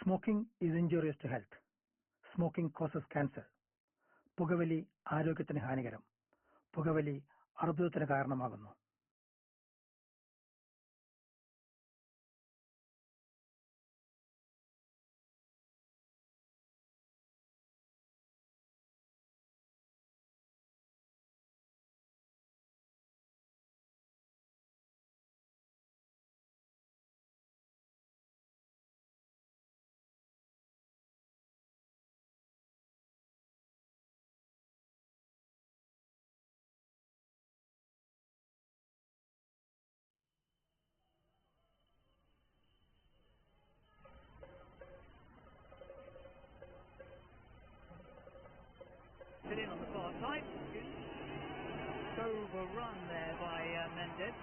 Smoking is injurious to health. Smoking causes cancer. പുകവലി ആരോഗ്യത്തിന് ഹാനികരം. പുകവലി അർബുദത്തിന് കാരണമാകുന്നു. In on the far side. Overrun there by Mendes.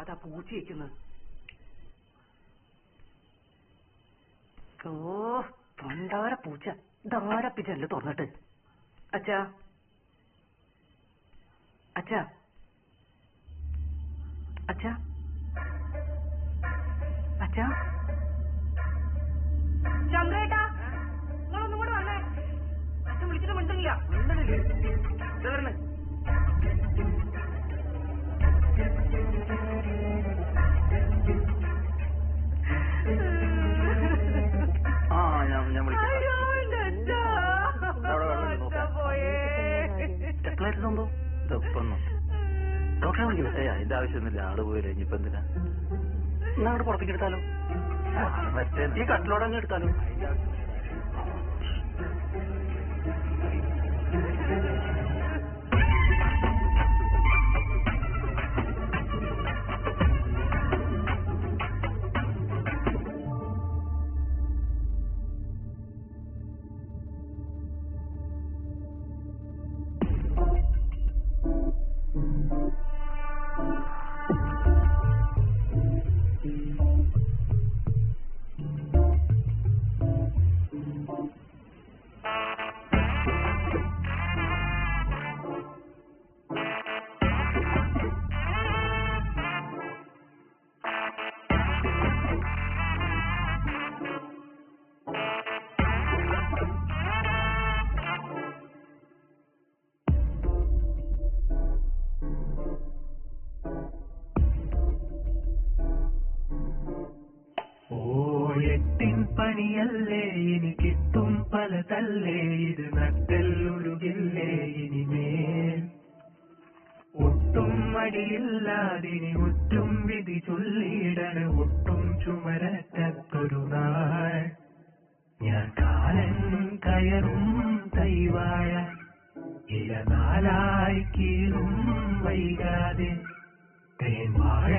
അതാ പൂച്ചയിക്കുന്നത്. ഓ പണ്ടാര പൂച്ച ധാരപ്പിച്ചല്ലേ തുറന്നിട്ട്. അച്ഛാ അച്ഛാ അച്ഛാ അച്ഛാ ചന്ദ്രേട്ടാ, നിങ്ങളൊന്നും കൂടെ വന്നേ. അച്ഛൻ വിളിച്ചിട്ട് മിണ്ടില്ല. അതിന്റെ ആവശ്യമൊന്നുമില്ല. ആള് പോയില്ലേ, ഇനിയിപ്പോ എന്തിനാ? എന്നാ അങ്ങോട്ട് പുറത്തേക്ക് എടുത്താലോ? മറ്റേ ഈ കട്ടിലോടെ അങ്ങ് എടുത്താലോ? പണിയല്ലേ ഇനി കിട്ടും പലതല്ലേ, ഇത് നട്ടെല്ലുരുകില്ലേ ഇനിമേൽ. ഒട്ടും മടിയില്ലാതിനി ഒറ്റും വിധി ചൊല്ലിയിടണ് ഒട്ടും ചുമരറ്റത്തൊരു നാൾ. ഞാൻ കാലൻ കയറും തൈവാഴ ഇല നാലായി കീഴും വൈകാതെ. തേൻവാഴ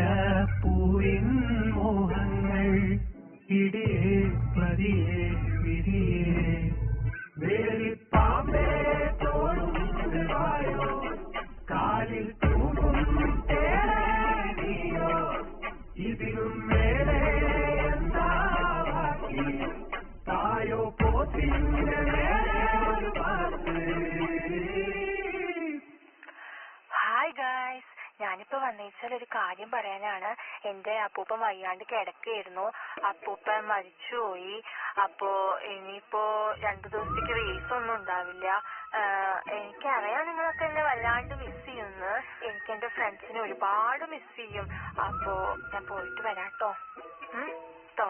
പൂവിൻ മോഹങ്ങൾ ഇടിയേ പതിയേ വിരിയേ. വേലിപ്പാമ്പേ തോടും വായോ, കാലിൽ തൂങ്ങും തേനീയോ, ഇതിലും മേലെ എന്താ ബാക്കി, തായോ പോത്തിന്റെ ഒരു വാക്ക്. ഹായ് ഗായ്സ്, ഞാനിപ്പോ വന്നേച്ചാൽ ഒരു കാര്യം പറയാനാണ്. എന്റെ അപ്പൂപ്പൻ വയ്യാണ്ട് കിടക്കുകയായിരുന്നു. അപ്പൂപ്പൻ മരിച്ചുപോയി. അപ്പോ ഇനിയിപ്പോ 2 ദിവസത്തേക്ക് റേസ് ഒന്നും ഉണ്ടാവില്ല. എനിക്കറിയാം നിങ്ങളൊക്കെ എന്നെ വല്ലാണ്ട് മിസ് ചെയ്യുന്നു. എനിക്ക് എന്റെ ഫ്രണ്ട്സിനെ ഒരുപാട് മിസ് ചെയ്യും. അപ്പോ ഞാൻ പോയിട്ട് വരാട്ടോ. ട്ടോ.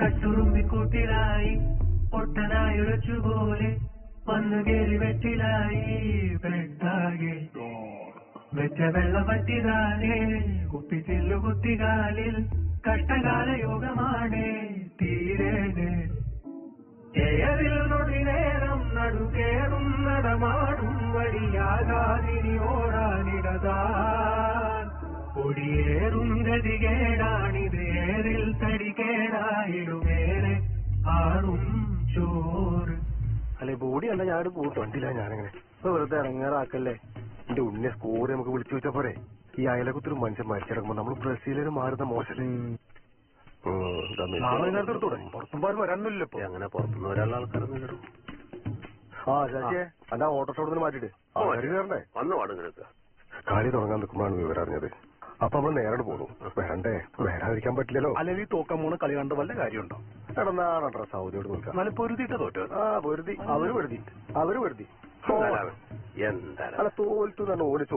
കട്ടുറുമ്പിക്കൂട്ടിലായി പൊട്ടനായുഴച്ചുപോലെ വന്നു കേറി വെട്ടിലായി പെട്ടാകെ. വെച്ച വെള്ളം പറ്റിതാനേ കുപ്പിച്ചില്ലു കുത്തികാലിൽ കഷ്ടകാല യോഗമാണ് തീരേന്. ഏറിൽ നൊടി നേരം നടുകേറും നടമാടും വഴിയാകാതിനി ഓടാനിടതാൻ. ഒടിയേറും ഗതികേടാണിത് ഏറിൽ തടികേടായിടുമേറെ ആറും ചോറ്. അല്ലെ ബോഡി അല്ല, ഞാൻ പോയിട്ട് വണ്ടില്ല. ഞാനങ്ങനെ വെറുതെ ഇറങ്ങാറാക്കല്ലേ. എന്റെ ഉണ്ണിയെ സ്കോർ നമുക്ക് വിളിച്ചു വെച്ചാ പോരെ. ഈ അയലകുത്തൊരു മനുഷ്യൻ മരിച്ചിറങ്ങുമ്പോ നമ്മൾ ബ്രസീലിൽ മാറുന്ന മോശം. പുറത്തും പോലും വരാനൊന്നുമില്ല ഇപ്പൊ. അങ്ങനെ പുറത്തുനിന്ന് വരാനുള്ള ആൾക്കാരൊന്നും ഇല്ലടോ. ആ ശശിയെ അല്ല ഓട്ടോഷോടത്തിന് മാറ്റിട്ട് കയറണ്ടേ വന്നു പാടുങ്ങൾക്ക്. കളി തുടങ്ങാൻ നിൽക്കുമ്പോഴാണ് വിവരം അറിഞ്ഞത്. അപ്പൊ നമ്മൾ നേരെ പോന്നു. വേണ്ടേ, വരാതിരിക്കാൻ പറ്റില്ലല്ലോ. അല്ലെങ്കിൽ തോക്കാൻ പോണ കളി കണ്ട് വല്ല കാര്യമുണ്ടോ? എടന്നാണോ സൗദിയോട് നോക്കാം. നല്ല പൊരുതിട്ട് തോറ്റോ? ആ പൊരുതി. അവര് പൊരുതി എന്താ തോൽത്തു തന്നെ ഓടിച്ചു.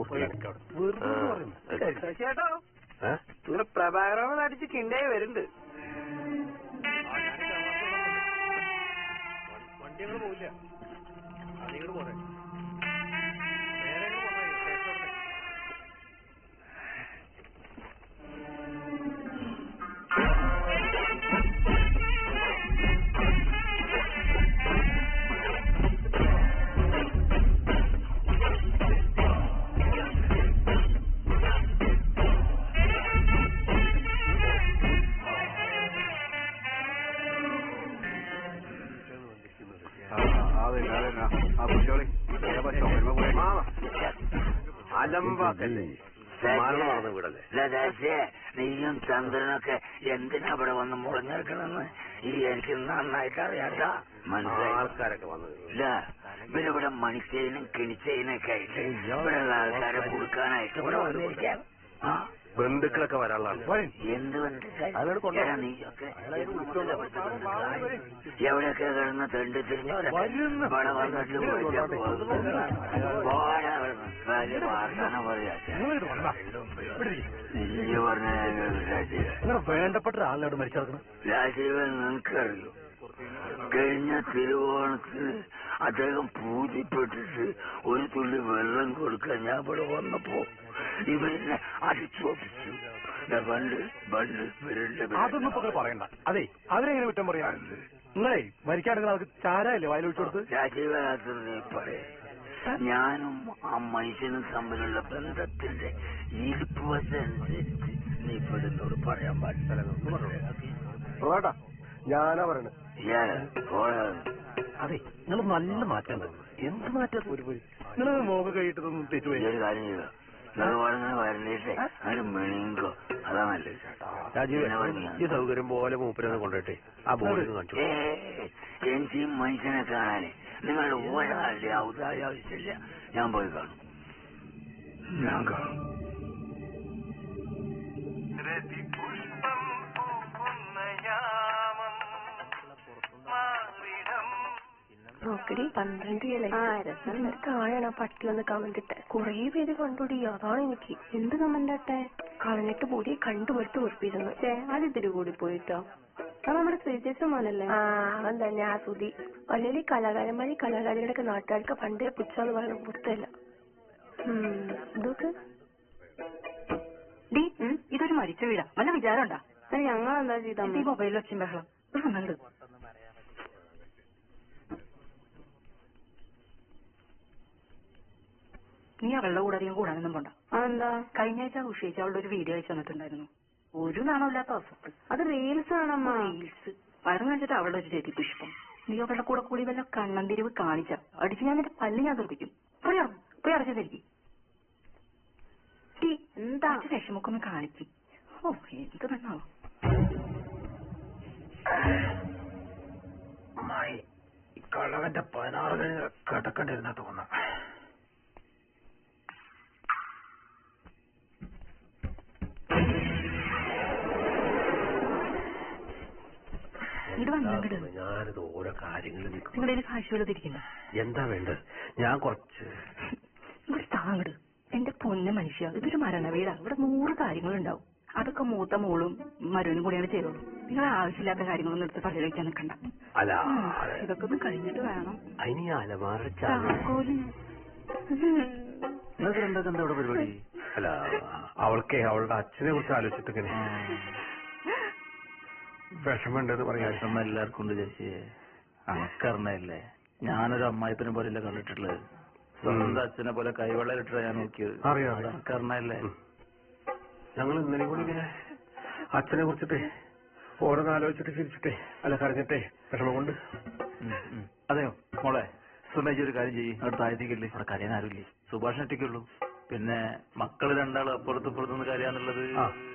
പ്രഭാകരൻ അടിച്ച് കിണ്ടായി വരുന്നുണ്ട്. വണ്ടി അങ്ങോട്ട് പോയില്ല. അതിങ്ങോട്ട് പോരെ. നീയും ചന്ദ്രനൊക്കെ എന്തിനാ ഇവിടെ വന്ന് മുളഞ്ഞെടുക്കണമെന്ന് എനിക്ക് നന്നായിട്ട് അറിയാത്ത മനസ്സിലായി. ആൾക്കാരൊക്കെ വന്നില്ല ഇവരിവിടെ മണിച്ചേനും കിണിച്ചേനൊക്കെ ആയിട്ട് ഇവിടെയുള്ള ആൾക്കാരെ കൊടുക്കാനായിട്ട് ഇവിടെ വന്നിരിക്കാൻ. ബന്ധുക്കളൊക്കെ വരാനുള്ളതാണ്. എന്ത് ബന്ധുക്കൾ? നീയൊക്കെ എവിടെയൊക്കെ കിടന്ന് തെണ്ടി തിരിഞ്ഞവരെ ഇവിടെ വന്നിട്ട് വാർത്താനം പറയാ. വേണ്ടപ്പെട്ട ആളോട് മരിച്ചെടുക്കണം. രാജീവൻ നിനക്കറിയോ, കഴിഞ്ഞ തിരുവോണത്തിന് അദ്ദേഹം പൂജിപ്പെട്ടിട്ട് ഒരു തുള്ളി വെള്ളം കൊടുക്കാൻ ഞാൻ ഇവിടെ വന്നപ്പോ ഇവരിനെ അടിച്ചോപ്പിച്ചു. അതൊന്നും ഇപ്പൊ പറയണ്ട. അതെ, അവരെങ്ങനെ കുറ്റം പറയാ? നിങ്ങളെ മരിക്കാണെങ്കിൽ ആൾക്ക് ചാരല്ലേ വയലൊഴിച്ചു കൊടുത്ത്? രാജീവനാഥൻ നീ പറയേ, ഞാനും ആ മനുഷ്യനും തമ്മിലുള്ള ബന്ധത്തിന്റെ ഇരിപ്പ് വശനുസരിച്ച് നീ ഇപ്പൊ എന്നോട് പറയാൻ പാടില്ല. ഞാനാ പറയണേ. അതെ, നിങ്ങൾ നല്ല മാറ്റം. എന്ത് മാറ്റം? നിങ്ങൾ മോഹം കഴിയിട്ടതൊന്നും തെറ്റുപോയി. ഒരു കാര്യം ചെയ്തോ, അങ്ങനെ വരണ്ടേ ഒരു മെണീങ്കോ, അതാ നല്ലത്. രാജീവ്, ഈ സൗകര്യം പോലെ മൂപ്പരൊന്ന് കൊണ്ടുപോട്ടെ. ആ ബോർഡിൽ കാണിച്ചു. എനിക്ക് ഈ മനുഷ്യനെ കാണാനേ നിങ്ങളുടെ ഒരാളുടെ ഔദാര്യ ആവശ്യമില്ല. ഞാൻ പോയി കാണും. ഞാൻ കാണും. നോക്കടി 12 താഴെയാണ് ആ പട്ടിലൊന്ന് കമന്റ് ഇട്ടെ. കൊറേ പേര് കണ്ടുടി. അതാണ് എനിക്ക്. എന്ത് കമന്റ് ഇട്ടെ? കളഞ്ഞിട്ട് കൂടി കണ്ടുപെടുത്ത് ഉറപ്പിരുന്നു. അത് ഇത്തിരി കൂടി പോയിട്ടോ. അത് നമ്മുടെ ശ്രീജേഷമാണല്ലേ? അവൻ തന്നെ ആ സുധി. അല്ലെങ്കിൽ കലാകാരന്മാരെ കലാകാരികളുടെ നാട്ടുകാർക്ക് പണ്ടേ പുച്ഛാന്ന് പറയുന്നത് പുറത്തല്ല. ഇതൊക്കെ ഇതൊരു മരിച്ച വീടാ. വല്ല വിചാരം ഉണ്ടാ? ഞങ്ങൾ എന്താ ചെയ്താ? ഈ മൊബൈലിൽ വെച്ചും ബഹളം വന്നുണ്ട്. നീ അവളുടെ കൂടെ അധികം കൂടാനൊന്നും പോണ്ട. എന്താ? കഴിഞ്ഞ ആഴ്ച ഉഷേച്ച അവളുടെ ഒരു വീഡിയോ അയച്ചു തന്നിട്ടുണ്ടായിരുന്നു. ഒരു നാണമില്ലാത്ത അവസ്ഥ. അത് റീൽസ് ആണമ്മ. റീൽസ് പയറും കാണിച്ചിട്ട് അവളുടെ ഒരു ചെടി പുഷ്പം. നീ അവളുടെ കൂടെ കൂടി വല്ല കണ്ണന്തിരിവ് കാണിച്ച അടിച്ച് ഞാൻ നിന്റെ പല്ല് ഞാൻ തെറിപ്പിക്കും. പോയി അടച്ചതിരിക്കും. എന്താ വിഷമൊക്കെ ഒന്ന് കാണിക്കും. ഓ, എന്ത് പെണ്ണാവോ? കളവന്റെ 16 കിടക്കണ്ടിരുന്ന തോന്നാം. ഞാനിത് ഓരോ കാര്യങ്ങൾ നിങ്ങളുടെ കാശുവല്ലതിരിക്കണ്ട. എന്താ വേണ്ടത്? ഞാൻ കുറച്ച് താങ്ങട്. എന്റെ പൊന്ന മനുഷ്യ, ഇതൊരു മരണ വീടാ. ഇവിടെ 100 കാര്യങ്ങളുണ്ടാവും. അതൊക്കെ മൂത്ത മോളും മരുവനും കൂടിയാണ് ചെയ്തോളൂ. നിങ്ങൾ ആവശ്യമില്ലാത്ത കാര്യങ്ങളൊന്നും എടുത്ത് പള്ളി വയ്ക്കാൻ നിൽക്കണ്ട. അല്ല, ഇതൊക്കെ ഒന്ന് കഴിഞ്ഞിട്ട് വേണം. അതിന് അലമാര എന്താ ഇവിടെ പരിപാടി? അല്ല, അവൾക്ക് അവളുടെ അച്ഛനെ കുറിച്ച് ആലോചിച്ചിട്ട് ഇങ്ങനെ വിഷമുണ്ടെന്ന് പറയാം. വിഷമം എല്ലാവർക്കും ഉണ്ട് ചേച്ചി. അനക്കറിഞ്ഞല്ലേ, ഞാനൊരു അമ്മായിപ്പനെ പോലെയല്ല കണ്ടിട്ടുള്ളത്. സ്വന്തം അച്ഛനെ പോലെ കൈവെള്ളയിലിട്ടാ ഞാൻ നോക്കിയത്. അനക്കറിഞ്ഞല്ലേ. ഞങ്ങൾ ഇന്നലെ കൂടി ഇങ്ങനെ അച്ഛനെ കുറിച്ചിട്ടേ ഓരോന്ന് ആലോചിച്ചിട്ട് ചിരിച്ചിട്ടേ അല്ല കരഞ്ഞിട്ടേ വിഷമം കൊണ്ട്. അതെയോ മോളെ, സുമേജി ഒരു കാര്യം ചെയ്യും. അവിടെ താഴ്ത്തിക്കില്ലേ, അവിടെ കരയാൻ ആരുമില്ലേ. സുഭാഷ് ഒറ്റയ്ക്കുള്ളൂ. പിന്നെ മക്കള് രണ്ടാളും അപ്പുറത്തുനിന്ന് കരയാന്നുള്ളത്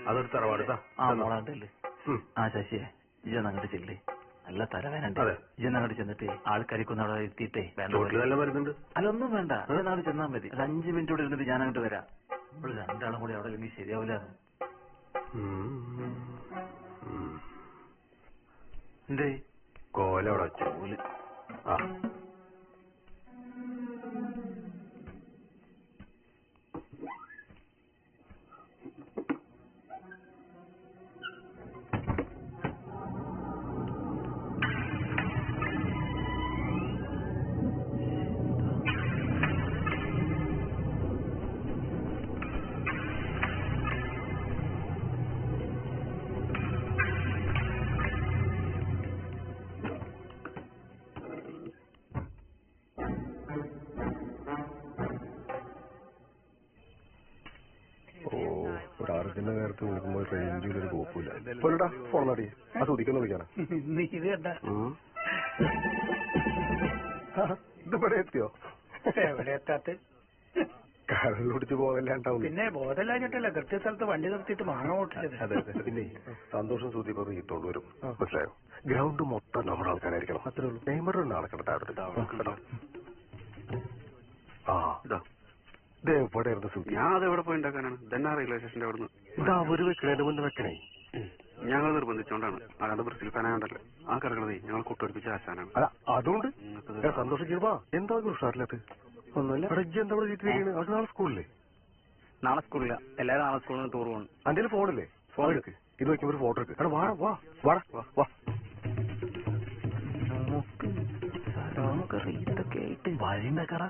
അതൊരു തറവാടുതാ. ആ മോളാണ്ടല്ലേ. ആ ശശിയെ, ഇജന്ന് അങ്ങോട്ട് ചെല്ലേ. നല്ല തലവേനുണ്ട്. ഇജന്ന് അങ്ങോട്ട് ചെന്നിട്ട് ആൾക്കാരിക്കൊന്ന് അവിടെ എത്തിയിട്ടേ വരുന്നുണ്ട്. അല്ല, ഒന്നും വേണ്ട. നാളെ ചെന്നാൽ മതി. ഒരു 5 മിനിറ്റ് കൂടെ ഇരുന്നിട്ട് ഞാൻ അങ്ങോട്ട് വരാം. നമ്മൾ രണ്ടാളും കൂടി അവിടെ അല്ലെങ്കിൽ ശരിയാവില്ല. എന്തേ കോലോടെ കോല്? ആ ഒരാർജിന്റെ നേരത്ത് വിളിക്കുമ്പോൾ റേഞ്ചിലൊരു കോപ്പില്ല. പോലടാ ഫോൺ നടി ആ സുധിക്കൊന്ന് വിളിക്കാനാ. ഇതിവിടെ എത്തിയോ? എവിടെ എത്താത്ത കള്ളുടിച്ച് പോകല്ലാണ്ടാവും. പിന്നെ ബോധമില്ലാഞ്ഞിട്ടല്ല, കൃത്യസ്ഥലത്ത് വണ്ടി നിർത്തിയിട്ട് മാങ്ങ ഓട്ടിച്ചത്. അതെ അതെ. പിന്നെ സന്തോഷം സൂചിപ്പോ നീത്തോണ്ട് വരും, മനസ്സിലായോ? ഗ്രൗണ്ട് മൊത്തം നമ്മുടെ ആൾക്കാരായിരിക്കണം. അത്രേ ഉള്ളൂ. നെയ്മർ ആളെ കണ്ടോ? ആ എവിടെയായിരുന്നു സുഖി? ഞാൻ അതെവിടെ പോയി ഉണ്ടാക്കാനാണ്? ഇതെന്നാ റെയിൽവേ സ്റ്റേഷന്റെ അവിടുന്ന്. ഇതാ ഒരു വെക്കണേന്റെ മുന്നേ വെക്കണേ. ഞങ്ങൾ നിർബന്ധിച്ചോണ്ടാണ്. അല്ലാണ്ട് ബ്രസീൽ ഫാനായോണ്ടല്ലേ. ആ കിടക്കണതേ ഞങ്ങൾ കുട്ടിയടിപ്പിച്ച ആശാനാണ്. അതുകൊണ്ട് സന്തോഷിക്കുമ്പോ എന്താ ഉഷാറില്ലാത്ത? ഒന്നുമില്ല. എന്താ അവിടെ ചീറ്റിരിക്കുന്നത്? അത് നാളെ സ്കൂളില്ലേ? നാളെ സ്കൂളില്ല, എല്ലാരും നാളെ സ്കൂളിൽ നിന്ന് ടൂർ പോകണം. അതിന്റെ ഫോണില്ലേ? ഫോൺ എടുക്ക്. ഇത് വെക്കുമ്പോ ഒരു ഫോട്ടോ എടുക്ക്. വാടാ വാ വാടാ വാ വാ. ഇതൊക്കെ ആയിട്ട് വഴി ഉണ്ടാക്കാറാ.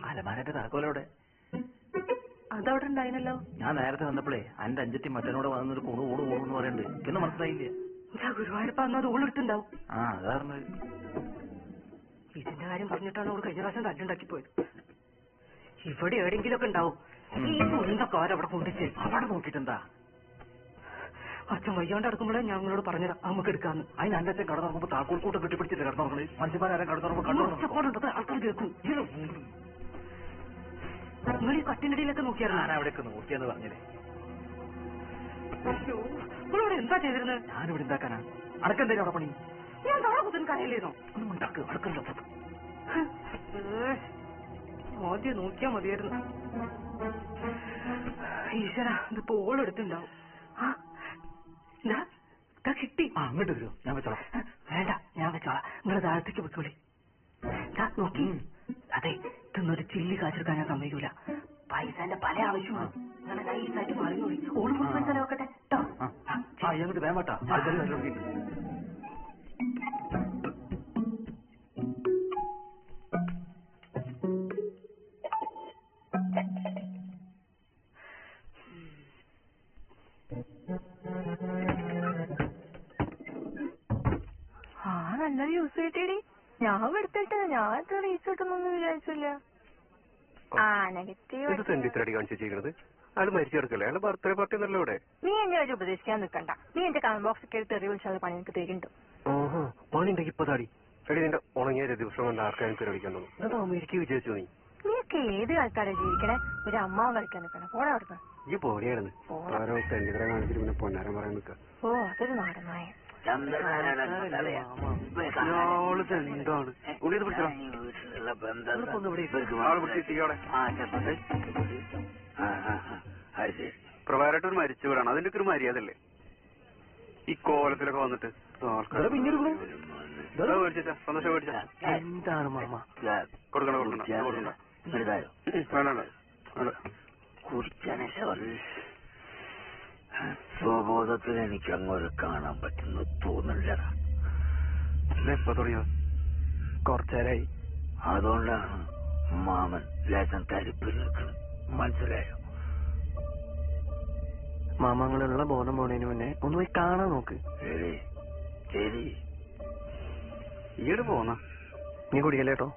അലമാരന്റെ താക്കോലോടെ അതവിടെ ഉണ്ടായിരുന്നല്ലോ. ഞാൻ നേരത്തെ വന്നപ്പോഴേ അന്റെ അഞ്ചത്തി മറ്റനോട് വന്നൊരു കൂണു കൂണു കൂണെന്ന് പറയുന്നുണ്ട്. എന്ന് മനസ്സിലായില്ലേ? ഗുരുവായൂരപ്പ അന്ന് അത് ഓളെടുത്തുണ്ടാവും. ആ അതായിരുന്നു. ഇതിന്റെ കാര്യം പറഞ്ഞിട്ടാണ് അവൾ കഴിഞ്ഞ പ്രാവശ്യം തല്ലുണ്ടാക്കി പോയത്. ഇവിടെ എവിടെയെങ്കിലും ഒക്കെ ഉണ്ടാവും. ഈ കുഞ്ഞൊക്കെ അവരവിടെ കൊണ്ടിച്ച് അവിടെ നോക്കിട്ടെന്താ? അച്ഛൻ വയ്യാണ്ട് എടുക്കുമ്പോഴേ ഞങ്ങളോട് പറഞ്ഞത് നമുക്ക് എടുക്കാന്ന്. അതിന് അന്റെ അച്ഛൻ കടന്നുറങ്ങുമ്പോ താക്കോൽ കൂട്ടം കെട്ടിപ്പിടിച്ചിട്ട് കിടന്നുറങ്ങണേ. മനുഷ്യന്മാരെ കടന്നുറങ്ങുമ്പോ ആൾക്കാർ കേൾക്കും. നിങ്ങൾ ഈ കട്ടിനടിയിലൊക്കെ നോക്കിയായിരുന്നു. ഞാൻ അവിടെയൊക്കെ നോക്കിയെന്ന് പറഞ്ഞില്ലേ? നിങ്ങളോട് എന്താ ചെയ്തിരുന്നത്? ഞാനിവിടെ ഉണ്ടാക്കാനാ. അടക്കെന്തേലും അവിടെ പണി? ഞാൻ താഴെ കുത്തുന്ന കരയില്ലേന്നോ? ഒന്നും ഉണ്ടാക്കുക അടക്കല്ലോ. ആദ്യം നോക്കിയാ മതിയായിരുന്നു. ഈശ്വര, ഇതിപ്പോ ഓളെടുത്തുണ്ടാവും. കിട്ടി. അങ്ങോട്ട് വരുമോ? ഞാൻ വെച്ചോളാം. വേണ്ട, ഞാൻ വെച്ചോളാം. നിങ്ങൾ താഴത്തേക്ക് വെക്കോളി. നോക്കി. അതെ, ഇതൊന്നൊരു ചില്ലി കാച്ചെടുക്കാൻ ഞാൻ സമ്മതിക്കൂല. പൈസന്റെ പല ആവശ്യമാണ്. നിങ്ങളെ നൈസായിട്ട് മറിഞ്ഞോളി. ഓള് മുഴുവൻ ചെലവെക്കട്ടെ കേട്ടോ. അങ്ങോട്ട് വേമട്ടാ. നല്ല യൂസ് കിട്ടിയടി. ഞാൻ എടുത്തിട്ട് ഞാൻ എത്ര റീച്ച് കിട്ടുന്നൊന്നും വിചാരിച്ചില്ല. നെഗറ്റീവ് അയാൾ മരിച്ചു കിടക്കല്ലേ? അയാളുടെ ബർത്ത്ഡേ പാർട്ടി ഒന്നല്ലോ ഇവിടെ. നീ എന്നെ ഒരു ഉപദേശിക്കാൻ നിൽക്കണ്ട. നീ എന്റെ കമന്റ് ബോക്സ് ഒക്കെ തെറി വിളിച്ചാൽ പണി എനിക്ക് തരുന്നുണ്ട്. ഓഹോ, പണി ഉണ്ടെങ്കിൽ ഇപ്പൊ താടി. എടി നിന്റെ ഉണങ്ങിയ ദിവസം കൊണ്ട് ആർക്കാരും തെറിവിക്കാൻ തോന്നും. അതാ അമേരിക്ക വിചാരിച്ചു നീ. നീയൊക്കെ ഏത് കളിക്കാരെ ജീവിക്കണേ? ഒരു അമ്മാവ് കളിക്കാൻ നിൽക്കണം. പോടാ അവിടുന്ന്. ഈ പോടിയായിരുന്നു ഓരോ തെണ്ടിതരം കാണിച്ചിട്ട് പിന്നെ പൊന്നാരം പറയാൻ നിൽക്കുക. ഓ, അതൊരു നാടനായ പ്രഭാരട്ടൊരു മരിച്ചു വിടാണ്. അതിന്റെ ഒക്കെ ഒരു മര്യാദ അല്ലേ ഈ കോലത്തിലൊക്കെ വന്നിട്ട്? സന്തോഷം മേടിച്ചാ എന്താണ് മാമ? കൊടുക്കണ്ട കൊടുക്കണ്ട കൊടുക്കണ്ട. വേണ്ട കുടിച്ചാണ് സ്വബോധത്തിൽ എനിക്ക് അങ്ങോട്ട് കാണാൻ പറ്റുന്നു തോന്നില്ല. എപ്പോ തുടങ്ങിയോ? കുറച്ചേരായി. അതുകൊണ്ടാണ് മാമൻ ലേശം തരിപ്പിൽ നിൽക്കുന്നത്. മനസ്സിലായോ? മാമങ്ങളുള്ള ബോധം പോണതിന് മുന്നേ ഒന്ന് പോയി കാണാൻ നോക്ക്. ശരി ശരി. ഈട് പോന്ന നീ കുടിക്കല്ലേട്ടോ.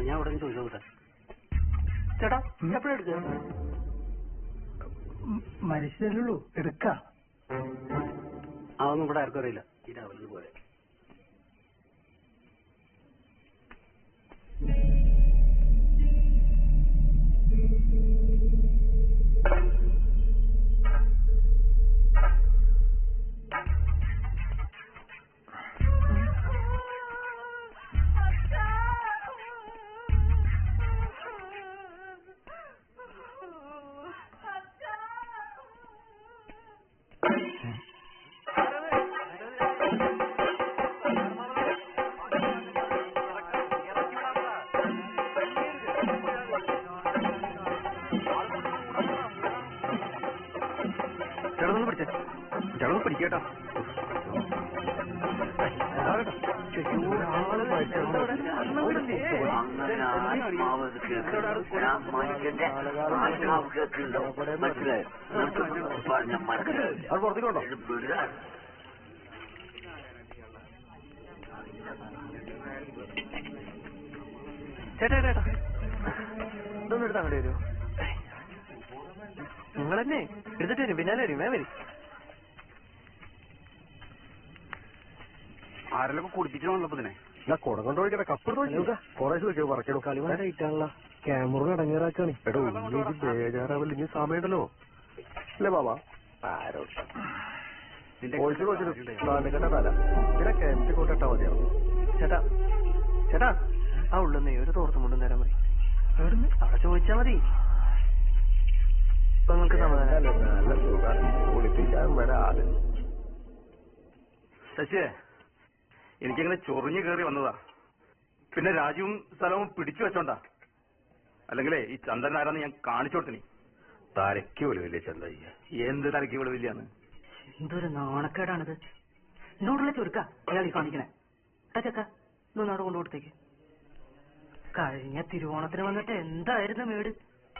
ഞാൻ ഉടനെ ചോദിച്ചോട്ടെ. ചേട്ടാ എപ്പോഴും എടുക്കുക? മനുഷ്യരല്ലുള്ളൂ, എടുക്ക. അതൊന്നും ഇവിടെ ആർക്കും അറിയില്ല. ഇതാവുന്നത് പോലെ പിടിക്കേട്ടോ. പുറത്തേക്കോട്ടോ. ചേട്ടാ ചേട്ടാ ഇതൊന്നും എടുത്താൽ അങ്ങോട്ട് വരുമോ? നിങ്ങളെന്നെ എടുത്തിട്ട് വരും, പിന്നാലെ വരും. വരും. ആരെല്ലാം കുടിപ്പിച്ചു വന്നപ്പോ തന്നെ കൊടകൊണ്ടോഴിക്കട്ടെ കപ്പ് കുറേശ്ശെ വെച്ചോ പറക്കണോ. കളിവാനായിട്ടാണല്ലോ ക്യാമറ അടങ്ങേറാക്കാണ്. എടോ ബേജാറാവില്ല, ഇനി സമയമുണ്ടല്ലോ അല്ലേ ബാബാ? തല പിന്നെ കിണറ്റ് കൊണ്ടിട്ടാ മതിയാവും. ചേട്ടാ ചേട്ടാ ആ ഉള്ളന്നേ ഒരു തോർത്തും കൊണ്ടു നേരം മതി. അവിടെ ചോദിച്ചാ മതി. ഇപ്പൊ നിങ്ങൾക്ക് സമാധാനം. നല്ല സുഖം കുളിപ്പിക്കാൻ വരാതെ. ശശിയെ എനിക്കങ്ങനെ ചൊറിഞ്ഞു കയറി വന്നതാ. പിന്നെ രാജുവും സ്ഥലവും പിടിച്ചു വെച്ചോണ്ടാ. അല്ലെങ്കിലേ ഈ ചന്ദ്രൻ ആരാന്ന് ഞാൻ കാണിച്ചു കൊടുത്തിനി. തലയ്ക്ക് വിളിവില്ലേ ചന്ദ്രയ്യ? എന്ത് തലയ്ക്ക് വിളിവില്ലാന്ന്? എന്തൊരു നാണക്കേടാണിത്. എന്നോടുള്ള ചുരുക്ക അയാൾ ഈ കാണിക്കണേ. ചക്ക ഇന്നോട് കൊണ്ടുകൊടുത്തേക്ക്. കഴിഞ്ഞ തിരുവോണത്തിന് വന്നിട്ട് എന്തായിരുന്നു മേട്?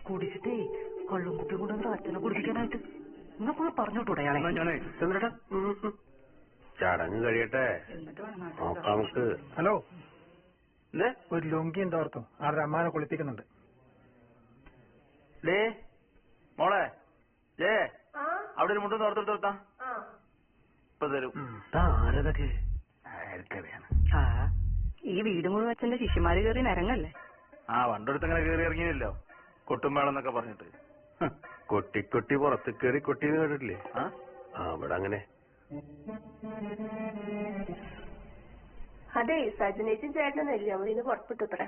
കുടിച്ചിട്ടേ കള്ളും കുപ്പി കൊണ്ടുവന്നിട്ട് അച്ഛനെ കുടിപ്പിക്കാനായിട്ട് നിങ്ങൾക്ക് പറഞ്ഞോട്ടൂടെ അയാളെ? ചന്ദ്രേട്ടാ ചടങ്ങ് കഴിയട്ടെ, നോക്കാം നമുക്ക്. ഹലോ, ഒരു ലുങ്കി എന്തോർത്തോ ആരുടെ അമ്മാനെ കുളിപ്പിക്കുന്നുണ്ട്. മോളെ അവിടെ ഒരു മുണ്ടും തോർത്തെടുത്ത് കൊടുത്താ ഇപ്പൊ തരും. ആരതൊക്കെ ഈ വീട് മുഴുവൻ അച്ഛന്റെ ശിഷ്യന്മാര് കയറി നിരങ്ങല്ലേ? ആ വണ്ടെടുത്ത് അങ്ങനെ കയറി ഇറങ്ങിയല്ലോ കൊട്ടുംവേളെന്നൊക്കെ പറഞ്ഞിട്ട്. കൊട്ടി പുറത്ത് കയറി കൊട്ടിന്ന് കേട്ടിട്ടില്ലേ? അവിടെ അങ്ങനെ. അതെ, സജനേച്ചും ചേട്ടനല്ലേ അവിടെ നിന്ന് പുറപ്പെട്ടു. ഇത്ര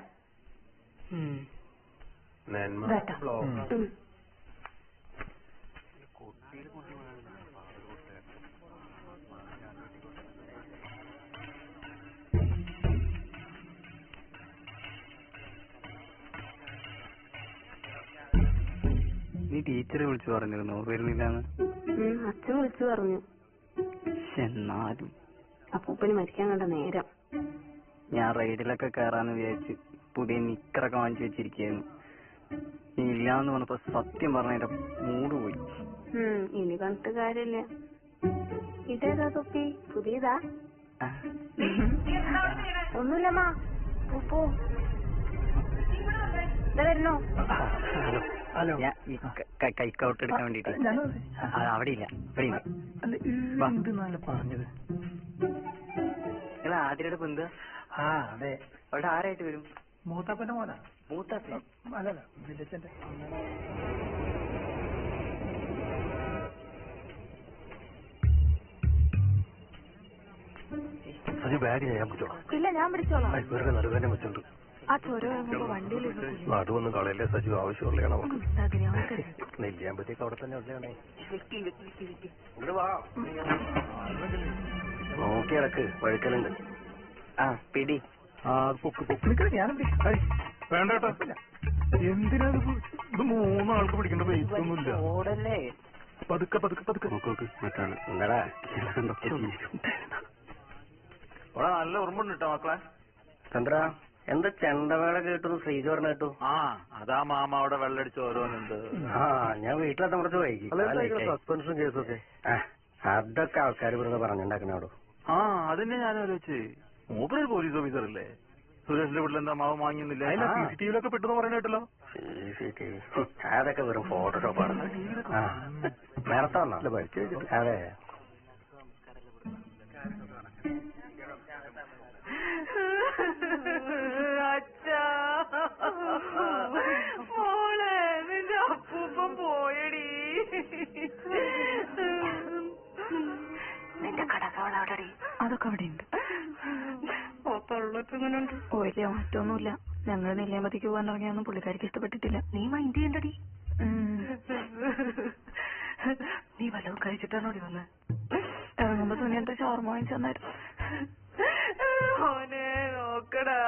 നീ ടീച്ചറെ വിളിച്ചു പറഞ്ഞിരുന്നോ വരുന്നില്ലാന്ന്? അച്ഛൻ വിളിച്ചു പറഞ്ഞു. എന്നാലും അപ്പൂപ്പന് മരിക്കാൻ കണ്ട നേരം. ഞാൻ റൈഡിലൊക്കെ കയറാന്ന് വിചാരിച്ച് പുതിയ നിക്കറൊക്കെ വാങ്ങിച്ചു വെച്ചിരിക്കുന്നു. ഇല്ലാന്ന് പറഞ്ഞപ്പോ സത്യം പറഞ്ഞ മൂട് പോയി. ഇനി കണ്ടിട്ട് കാര്യമില്ല. ഇതേതാ തൊപ്പി? പുതിയതാ? ഒന്നുമില്ലമ്മ. വരുന്നു. ഹലോ, ഞാൻ ഈ കൈക്കൗട്ട് എടുക്കാൻ വേണ്ടിട്ട് അവിടെ ഇല്ല, ഇവിടെ പറഞ്ഞത്. നിങ്ങൾ ആദ്യയുടെ ബന്ധു? അതെ. അവിടെ ആരായിട്ട് വരും? മൂത്താപ്പന്റെ മോനാ. മൂത്താപ്പ? അല്ലല്ല, വില്ലച്ചന്റെ. സജു ബാഗ് ഞാൻ പിടിച്ചോളാം. ഇല്ല, ഞാൻ പിടിച്ചോളാം. വെറുതെ നടുവേനെ വെച്ചുണ്ട്. ആ ചോര വണ്ടിയിൽ നടുവൊന്നും കളയല്ലേ സജു, ആവശ്യമുള്ളതാണ് നമുക്ക്. നെല്ലിയാമ്പത്തേക്ക് അവിടെ തന്നെ ഉള്ളതാണേ. നോക്കി ഇടക്ക് വഴുക്കലുണ്ട്. പിടി. വേണ്ട കേട്ടോ, എന്തിനാ ഇത്? 3 ആൾക്ക് പിടിക്കേണ്ട വെയിറ്റ് ഒന്നുമില്ല. ഓടല്ലേ, പതുക്കെ പതുക്കെ പതുക്കെ നോക്ക്. മറ്റാണ് എന്താടാ നല്ല ഓർമ്മണ്ട് കേട്ടോ മക്കളെ. ചന്ദ്ര, എന്താ ചെണ്ടവേള കേട്ടു ശ്രീജു പറഞ്ഞ കേട്ടു? അതാ മാമ അവിടെ വെള്ളടിച്ച് ഓരോന്നുണ്ട്. ഞാൻ വീട്ടിലെത്താൻ കുറച്ച് വൈകി. സസ്പെൻഷൻ കേസൊക്കെ അതൊക്കെ ആൾക്കാർ ഇവിടുന്ന് പറഞ്ഞുണ്ടാക്കണ അവിടെ. അതന്നെ ഞാൻ ആലോചിച്ച്. മൂപ്പരൊരു പോലീസ് ഓഫീസർ അല്ലേ? സുരേഷിന്റെ വീട്ടിൽ എന്താ മാവ് വാങ്ങിയൊന്നില്ല? CCTV പെട്ടെന്ന് പറയുന്ന കേട്ടല്ലോ. അതൊക്കെ വെറും ഫോട്ടോഷോപ്പാണ്. നേരത്തെ വന്നോ? അതെ. അച്ഛാ, മോളെ നിന്റെ അപ്പൂപ്പൻ പോയടി. നിന്റെ കടകവള അവിടെടി. അതൊക്കെ അവിടെ ഉണ്ട്. എങ്ങനെയുണ്ട്? വലിയ മാറ്റമൊന്നുമില്ല. ഞങ്ങൾ നെല്ലിയാമ്പതിക്ക് പോകാൻ ഇറങ്ങിയൊന്നും പുള്ളിക്കാരിക്ക് ഇഷ്ടപ്പെട്ടിട്ടില്ല. നീ മൈൻഡ് ചെയ്യണ്ടടി. നീ വല്ലതും കഴിച്ചിട്ടാണോ വന്ന്? ഇറങ്ങുമ്പോ സുനിയന്റെ ഷവർമ വാങ്ങിച്ചു തന്നായിരുന്നു. മോനെ നോക്കടാ.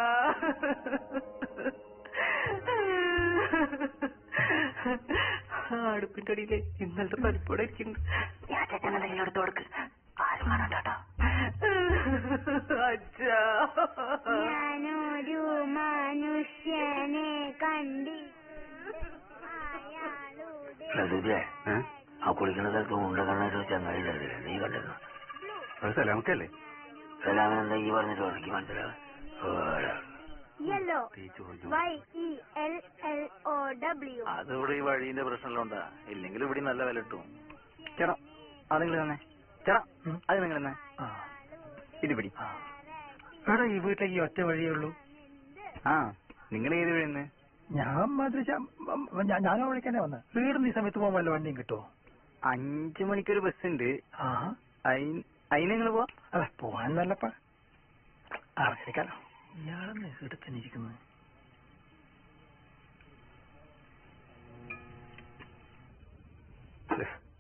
അടുപ്പിന്റെ അടിയിലെ ഇന്നലത്തെ പരിപ്പോടെ ഇരിക്കുന്നുണ്ട്. ഞാൻ ചേട്ടൻ എന്തെങ്കിലും എടുത്തു കൊടുക്ക്. ആരും കാണാട്ടോ. അച്ഛാ, ഞാനൊരു മനുഷ്യനെ കണ്ടി. ആ കുളിക്കുന്ന സ്ഥലത്ത് ഉണ്ടകണ്ണൊരു ചങ്ങായി ഉണ്ടായിരുന്നില്ല, നീ കണ്ടിരുന്നു? അത് സലാമക്കല്ലേ? സലാമെന്താ ഈ പറഞ്ഞിട്ട് ഉറക്കി മനസ്സിലാവും. അതിവിടെ ഈ വഴീന്റെ പ്രശ്നമുണ്ടാ, ഇല്ലെങ്കിൽ ഇവിടെ നല്ല വില കിട്ടും. ചേട്ടാ അത് നിങ്ങൾ തന്നെ. ചേട്ടാ അത് നിങ്ങൾ തന്നെ. ഇത് പിടി. എടാ, ഈ വീട്ടിലേക്ക് ഈ ഒറ്റ വഴിയേ ഉള്ളൂ. നിങ്ങൾ ഏത് വഴിയെന്ന്? ഞാനും വിളിക്കാനേ വന്നത്. വീടിന് ഈ സമയത്ത് പോകാൻ വല്ല വണ്ടിയും കിട്ടുമോ? 5 മണിക്കൊരു ബസ് ഉണ്ട്. അതിന് നിങ്ങൾ പോവാ? അല്ല, പോവാൻ നല്ലപ്പാ. അറിയിക്കാലോ. ഇയാളെന്ന് ഇവിടെ തന്നെ ഇരിക്കുന്നത്.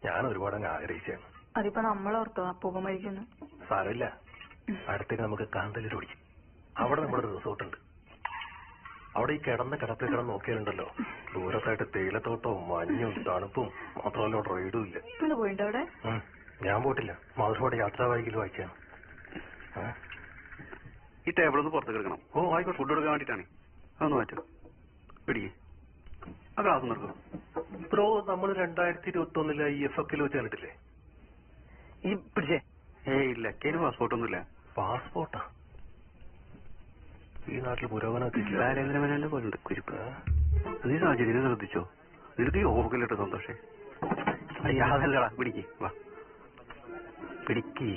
ഞാൻ ഒരുപാട് അങ്ങ് ആഗ്രഹിച്ചാണ്. അതിപ്പോ നമ്മളോർത്തോ അപ്പൂപ്പ മരിക്കുന്നു? സാരമില്ല, അടുത്തേക്ക് നമുക്ക് കാന്തല്ലൂർ ഓടിക്കും. അവിടെ നമ്മുടെ ഒരു റിസോർട്ടുണ്ട്. അവിടെ ഈ കിടപ്പിൽ കിടന്ന് നോക്കിയാലുണ്ടല്ലോ, ദൂരത്തായിട്ട് തേയിലത്തോട്ടവും മഞ്ഞും തണുപ്പും മാത്രമല്ല റൈഡും ഇല്ല. പോയിട്ടോ അവിടെ? ഞാൻ പോയിട്ടില്ല. മാതൃപാട് യാത്രാ വൈകിൽ വായിച്ചാണ്. ഈ ടേബിളൊന്ന് പുറത്തേക്ക് എടുക്കണം. ആയിക്കോട്ടെ. ഫുഡ് എടുക്കാൻ വേണ്ടിട്ടാണ്. അതൊന്ന് മാറ്റും. പിടിക്കേ, ആ ക്ലാസ് നിർക്കണം. ബ്രോ, നമ്മൾ 2021 IFFക്കിൽ വെച്ച് കണ്ടിട്ടില്ലേ? ഈ പിടിച്ചേ. ഇല്ല, എനിക്ക് പാസ്പോർട്ടൊന്നുമില്ല. പാസ്പോർട്ടാ? ഈ നാട്ടിൽ പുരോഗമനത്തില്ല. നരേന്ദ്രമേനോന്റെ പോലുണ്ട് കുരിപ്പ്. നീ സാഹചര്യം ശ്രദ്ധിച്ചോ? നിനക്ക് ഈ ഓർക്കിലിട്ട് സന്തോഷേ. അതല്ലടാ, പിടിക്ക്. വാ പിടിക്ക്.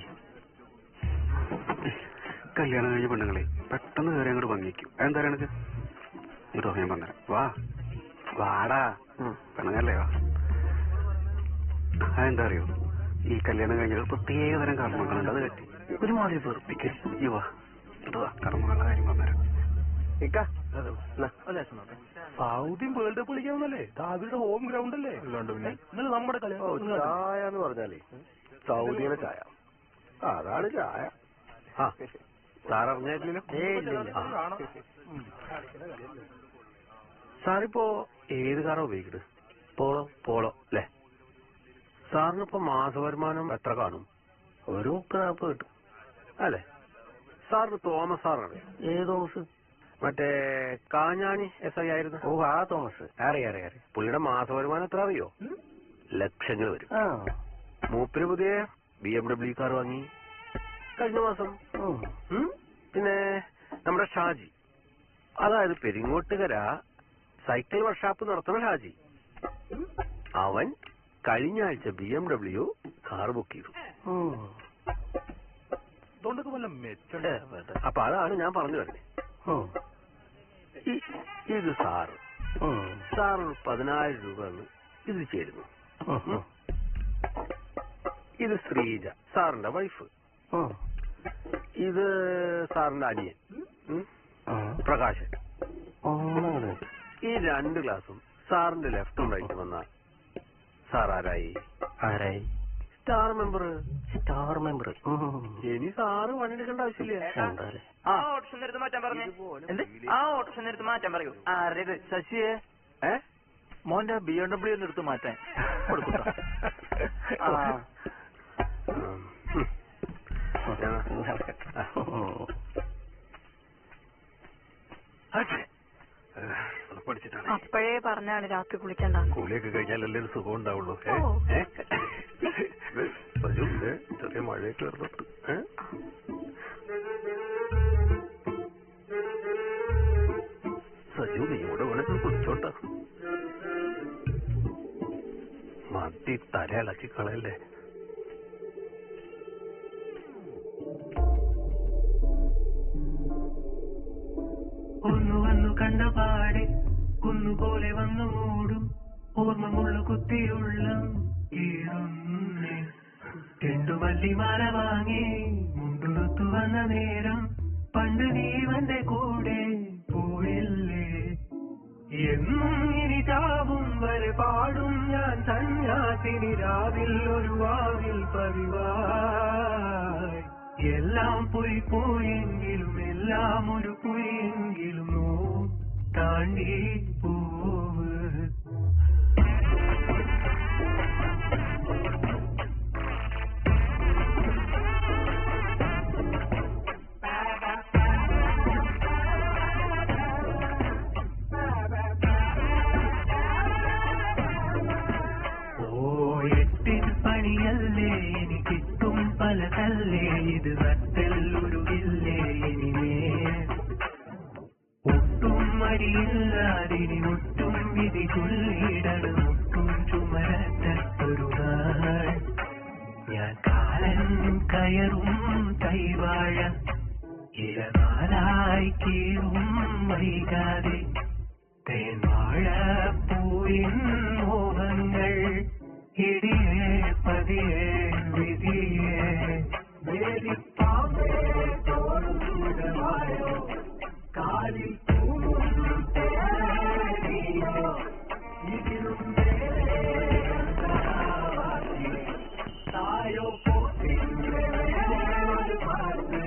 കല്യാണം കഴിഞ്ഞ പെണ്ണുങ്ങളെ പെട്ടെന്ന് കയറി അങ്ങോട്ട് ഭംഗിക്കും. എന്താ എനിക്ക് ഇങ്ങോട്ട് ഞാൻ പറഞ്ഞുതരാം. വാടാ പെണ്ണുങ്ങല്ലേ, വാ. അതെന്താ അറിയോ, ഈ കല്യാണം കഴിഞ്ഞ പ്രത്യേക തരം കർമ്മങ്ങളുണ്ട്. അത് കെട്ടി ഒരുമാതിരി വെറുപ്പിക്കൽ. വാ കർമ്മങ്ങളുടെ കാര്യം പറഞ്ഞുതരാം. സൗദി വേൾഡ് കപ്പ് കളിക്കാവുന്നല്ലേ? അവരുടെ ഹോം ഗ്രൗണ്ട് അല്ലേ? പിന്നെ നമ്മുടെ ചായ എന്ന് പറഞ്ഞാലേ സൗദിയിലെ ചായ. അതാണ് ചായ. സാററിഞ്ഞില്ലല്ലോ. സാറിപ്പോ ഏത് കാറാ ഉപയോഗിക്കുന്നത്? പോളോ അല്ലേ? സാറിനിപ്പോ മാസവരുമാനം എത്ര കാണും? ഒരു 30-40 കിട്ടും അല്ലേ? സാറിന് തോമസ് സാറാണ്. ഏത് തോമസ്? മറ്റേ കാഞ്ഞാണി SI ആയിരുന്നു. ആ തോമസ്. അറിയാം. പുള്ളിയുടെ മാസവരുമാനം എത്ര അറിയോ? ലക്ഷങ്ങൾ വരും. മൂപ്പര് പുതിയ BMW കാർ വാങ്ങി കഴിഞ്ഞ മാസം. പിന്നെ നമ്മുടെ ഷാജി, അതായത് പെരിങ്ങോട്ടുകര സൈക്കിൾ വർക്ക്ഷോപ്പ് നടത്തുന്ന ഷാജി. അവൻ കഴിഞ്ഞ ആഴ്ച BMW കാർ ബുക്ക് ചെയ്തു. അപ്പൊ അതാണ് ഞാൻ പറഞ്ഞു വരുന്നത്. ഇത് സാറ് 14,000 രൂപ ഇത് ചേരുന്നു. ഇത് ശ്രീജ, സാറിന്റെ വൈഫ്. ഇത് സാറിന്റെ അനിയൻ പ്രകാശൻ. ഈ 2 ഗ്ലാസും സാറിന്റെ ലെഫ്റ്റും റൈറ്റും വന്നാൽ സാർ ആരായി? Star member. ഇനി സാറ് പണിയെടുക്കേണ്ട ആവശ്യമില്ല. ആ ഓപ്ഷൻ എടുത്ത് മാറ്റാൻ പറഞ്ഞു. ആ ഓപ്ഷൻ എടുത്ത് മാറ്റാൻ പറയൂ. ആരേത്? ശശിയെ മോന്റെ BMW എടുത്ത് മാറ്റാൻ കൊടുക്കട്ടോ. അപ്പോഴേ പറഞ്ഞാണ് രാത്രി കുളിക്കണ്ട. കുളിയൊക്കെ കഴിഞ്ഞാലല്ലേ ഒരു സുഖം ഉണ്ടാവുള്ളൂ. ചെറിയ മഴയൊക്കെ വരുന്നുണ്ട്. സജു നീ ഇവിടെ വേണമെങ്കിൽ കുളിച്ചോട്ട. മതി തലയിളക്കി കളയല്ലേ. ഒന്നു വന്നു കണ്ട പാടെ കുന്നുപോലെ വന്നു മൂടും ഓർമ്മമുള്ള കുത്തിയുള്ള കീറുന്നേ. ചെണ്ടുമല്ലിമാല വാങ്ങി മുണ്ടുടുത്തു വന്ന നേരം പണ്ട് നീ വന്റെ കൂടെ പോയില്ലേ. എന്നും ഇനി ചാവും വരെ പാടും ഞാൻ സന്യാസിനി രാവിൽ ഒരു വാവിൽ പതിവായി. എല്ലാം പോയെങ്കിലും എല്ലാം ഒരു പോയെങ്കിലും താണ്ടി പോവ്. പണിയല്ലേ എനിക്കിട്ടും പല തല്ലേ ഇത് നട്ടെല്ലുരുകില്ലേ ഇനിമേ. ഒട്ടും മടിയില്ലാതിനി ഒട്ടും വിധി ചൊല്ലിടണം ഒട്ടും ചുമരത്തൊരു നാൾ. ഞാൻ കാലൻ കയറും കൈവാഴ ഇരനാലായി കീറും വൈകാതെ തേൻവാഴ പൂവിൻ മോഹങ്ങൾ ഇടിയേ പതിയേ വിധിയേ വേദിപ്പാമ്പേ തോടുവായോ കാലിൽ പൂവും തേടിയോ ഇതിലും തായോ പോത്തിൻ്റെ പാട്ട്.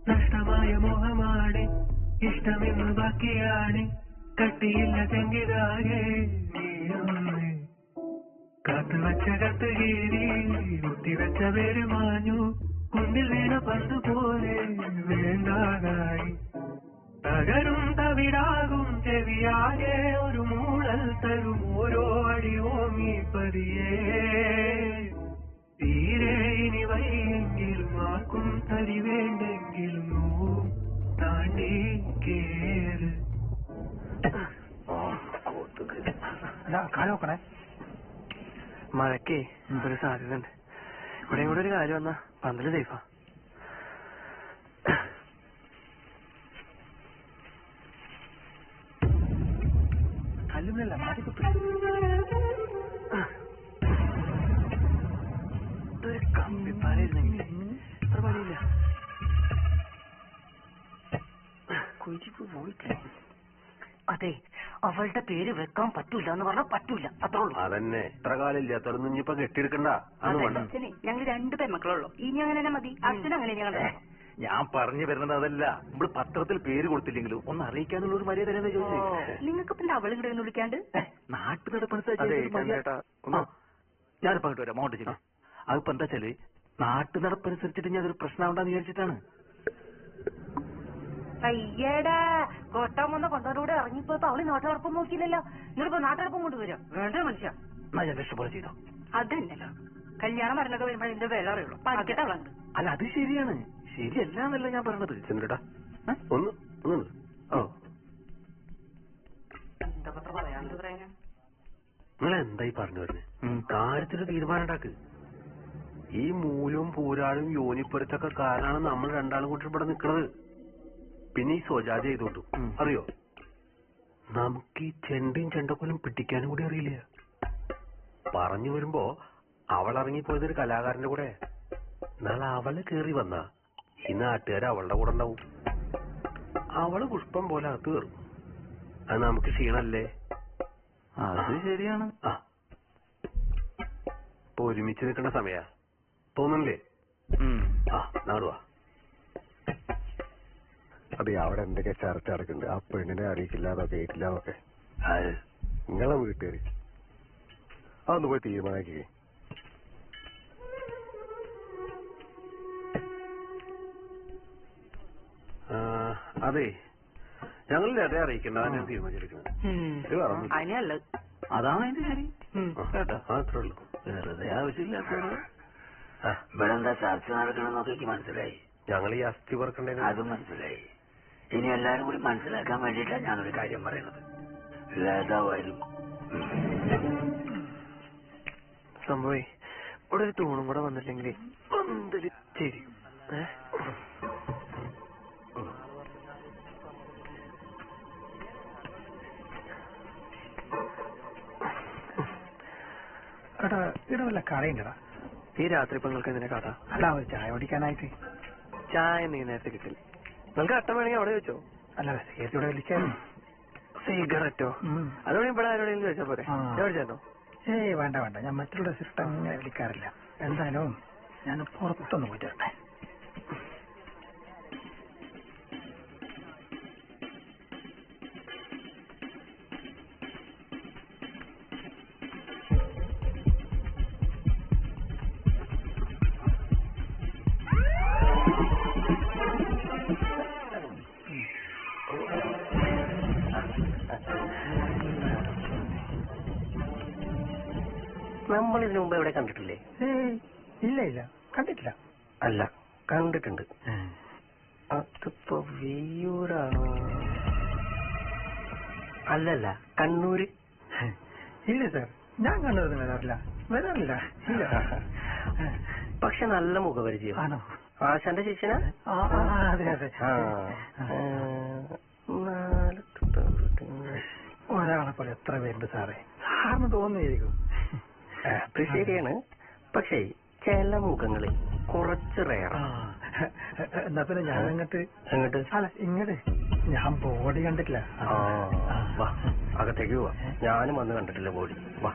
നഷ്ടമായ മോഹമാണ് ഇഷ്ടമെന്ന് ബാക്കിയാണ് കട്ടിയില്ല ചെങ്കിതാകെ നീയൊന്ന് കാത്തുവച്ച കത്ത് കീറി കുത്തിവെച്ച പേര് മാഞ്ഞു കുണ്ടിൽ വീണ പന്ത് പോലെ വേണ്ടാതായി. തകരും തവിടാകും ചെവിയാകെ ഒരു മൂളൽ തരും ഓരോ അടി ഓങ്ങി പതിയേ. തീരെ ഇനി വയ്യെങ്കിലും ആക്കും തരി വേണ്ടെങ്കിലും താണ്ടി കേറ്. കാലോക്കണേ. മഴക്കേ ഒരു സാധ്യത ഉണ്ട്. ഇവിടെ കൂടെ ഒരു കാര്യം വന്നാ പന്തല് സേഫാ. കല്ലുമില്ല മാറ്റിക്കുട്ടി. ഒരു കമ്പിപ്പാലായിരുന്നെങ്കിൽ അത്ര പണിയില്ല. കുഴിച്ചിട്ട് പോയിട്ടേ. അതെ, അവളുടെ പേര് വെക്കാൻ പറ്റൂല എന്ന് പറഞ്ഞാൽ പറ്റൂല, അത്രേ ഉള്ളൂ. അതന്നെ ഇത്ര കാലം ഇല്ലാത്തൊന്നും ഇനിയിപ്പൊ കെട്ടിയെടുക്കണ്ട. അച്ഛനെ ഞങ്ങൾ 2 പെൺമക്കളുള്ളൂ. ഇനി അങ്ങനെ തന്നെ മതി. അച്ഛൻ അങ്ങനെ ഞങ്ങൾ ഞാൻ പറഞ്ഞു വരുന്നത് അതല്ല. നമ്മള് പത്രത്തിൽ പേര് കൊടുത്തില്ലെങ്കിലും ഒന്ന് അറിയിക്കാനുള്ള ഒരു മര്യാദ തന്നെ ചോദിച്ചു. നിങ്ങൾക്ക് പിന്നെ അവള് കിടന്ന് വിളിക്കാണ്ട് നാട്ടു നടപ്പണ ഞാനിപ്പോ അങ്ങോട്ട് വരാം. മൗണ്ട് ചെയ്തു. അതിപ്പോ എന്താ വെച്ചാല് നാട്ടു നടപ്പനുസരിച്ചിട്ട് ഞാൻ അതൊരു പ്രശ്നമുണ്ടാന്ന് വിചാരിച്ചിട്ടാണ്. അയ്യടാ കൊട്ടാൻ വന്ന കൊണ്ടോടെ ഇറങ്ങിപ്പോയപ്പോ അവള് നാട്ടുകാർപ്പം നോക്കിയില്ലല്ലോ. നിങ്ങളിപ്പോ നാട്ടുകാർപ്പം കൊണ്ടുവരും വേണ്ട മനുഷ്യ. ഞാൻ ഇഷ്ടപോലെ ചെയ്തോ. അതന്നെല്ലോ കല്യാണം മരണൊക്കെ വരുമ്പോൾ ഇതിന്റെ വില അറിയുള്ളൂ. പഠിക്കട്ടെ അവളുണ്ട്. അല്ല അത് ശരിയാണ്, ശരിയല്ല എന്നല്ല ഞാൻ പറഞ്ഞത്. ചെന്നിട്ടാ ഒന്ന് ഓ എന്താ പറയാണ്ട് പറയാനാ. നിങ്ങൾ എന്തായി പറഞ്ഞു വരുന്നത്? കാര്യത്തിന് തീരുമാനം ഉണ്ടാക്ക്. ഈ മൂലവും പൂരാളും യോനിപ്പുരത്തൊക്കെ കാരണമാണ് നമ്മൾ രണ്ടാളും കൂട്ടി ഇവിടെ നിൽക്കുന്നത്. പിന്നെ ഈ സ്വജാതി ചെയ്തോട്ടു അറിയോ, നമുക്ക് ഈ ചെണ്ടയും ചെണ്ടക്കൊലും പിടിക്കാനും കൂടി അറിയില്ല. പറഞ്ഞു വരുമ്പോ അവളിറങ്ങിപ്പോയതൊരു കലാകാരന്റെ കൂടെ. നാളെ അവള് കേറി വന്ന ഈ നാട്ടുകാര് അവളുടെ കൂടെ ഉണ്ടാവും. അവള് പുഷ്പം പോലെ അകത്ത് കയറും. അത് നമുക്ക് ക്ഷീണല്ലേ? അത് ശരിയാണ്. ഇപ്പൊ ഒരുമിച്ച് നിൽക്കുന്ന സമയ തോന്നുന്നില്ലേ? നാടുവാ. അതെ, അവിടെ എന്തൊക്കെ ചർച്ച നടക്കുന്നുണ്ട്. ആ പെണ്ണിനെ അറിയിക്കില്ലാന്നോ കേട്ടില്ലാന്നൊക്കെ. നിങ്ങളെ വീട്ടുകാര് അതൊന്ന് പോയി തീരുമാനാക്കി. അതെ, ഞങ്ങൾ അതേ അറിയിക്കണ്ട. ഞാൻ തീരുമാനിച്ചിരിക്കുന്നത് അതിനല്ലത്. അതാണ് അതിന്റെ ശരി കേട്ടോ. മാത്രേ ഉള്ളൂ, വെറുതെ ആവശ്യമില്ലാത്തത്. ഇവിടെ എന്താ ചർച്ച നടക്കണമെന്നൊക്കെ എനിക്ക് മനസ്സിലായി. ഞങ്ങൾ ഈ അസ്ഥി പറക്കണ്ടേ അതും മനസ്സിലായി. ഇനി എല്ലാരും കൂടി മനസ്സിലാക്കാൻ വേണ്ടിയിട്ടാണ് ഞാനൊരു കാര്യം പറയുന്നത്. ലതാവായാലും സംഭവേ ഇവിടെ ഒരു തൂണും കൂടെ വന്നില്ലെങ്കിൽ പന്തല് ശരി. കേട്ടാ ഇവിടെ വല്ല കടയുണ്ടടാ? ഈ രാത്രി ഇപ്പൊ നിങ്ങൾക്ക് എന്തിനാ കട? അല്ല, ഒരു ചായ കുടിക്കാനായിട്ട്. ചായ നീ നേരത്തെ കിട്ടില്ല. നിങ്ങൾക്ക് അട്ട വേണമെങ്കിൽ അവിടെ വെച്ചോ. അല്ല, ഇവിടെ വിളിക്കായിരുന്നു. സിഗരറ്റോ? അതോടെ ഇവിടെ ആരോടെങ്കിലും ചോദിച്ചാ പോരെ. ചോദിച്ചോ? ഏയ് വേണ്ട വേണ്ട, ഞാൻ മറ്റുള്ള സിസ്റ്റം അങ്ങനെ വിളിക്കാറില്ല. എന്തായാലും ഞാൻ പുറത്തൊന്ന് പോയിട്ട് വരട്ടെ. നമ്മൾ ഇതിനു മുമ്പ് എവിടെ കണ്ടിട്ടില്ലേ? ഇല്ല ഇല്ല, കണ്ടിട്ടില്ല. അല്ല, കണ്ടിട്ടുണ്ട്. അതിപ്പോ വിയ്യൂരാണോ? അല്ലല്ല, കണ്ണൂര്. ഇല്ല സാർ, ഞാൻ കണ്ടത് വരാറില്ല. ഇല്ല. പക്ഷെ നല്ല മുഖപരിചയം. ആണോ? ആശാന്റെ ശിഷ്യനാ? അതെ അതെ. ഒരാളെ പോലെ എത്ര പേരുണ്ട് സാറേ, സാറിന് തോന്നിയിരിക്കും. അത് ശരിയാണ്. പക്ഷേ ചില മുഖങ്ങളിൽ കുറച്ച് റേറാ. എന്നാ പിന്നെ ഞാൻ അങ്ങോട്ട് അല്ല ഇങ്ങോട്ട്. ഞാൻ ബോഡി കണ്ടിട്ടില്ല. വാ, അകത്തേക്ക് പോവാ. ഞാനും വന്ന് കണ്ടിട്ടില്ല ബോഡി. വാ.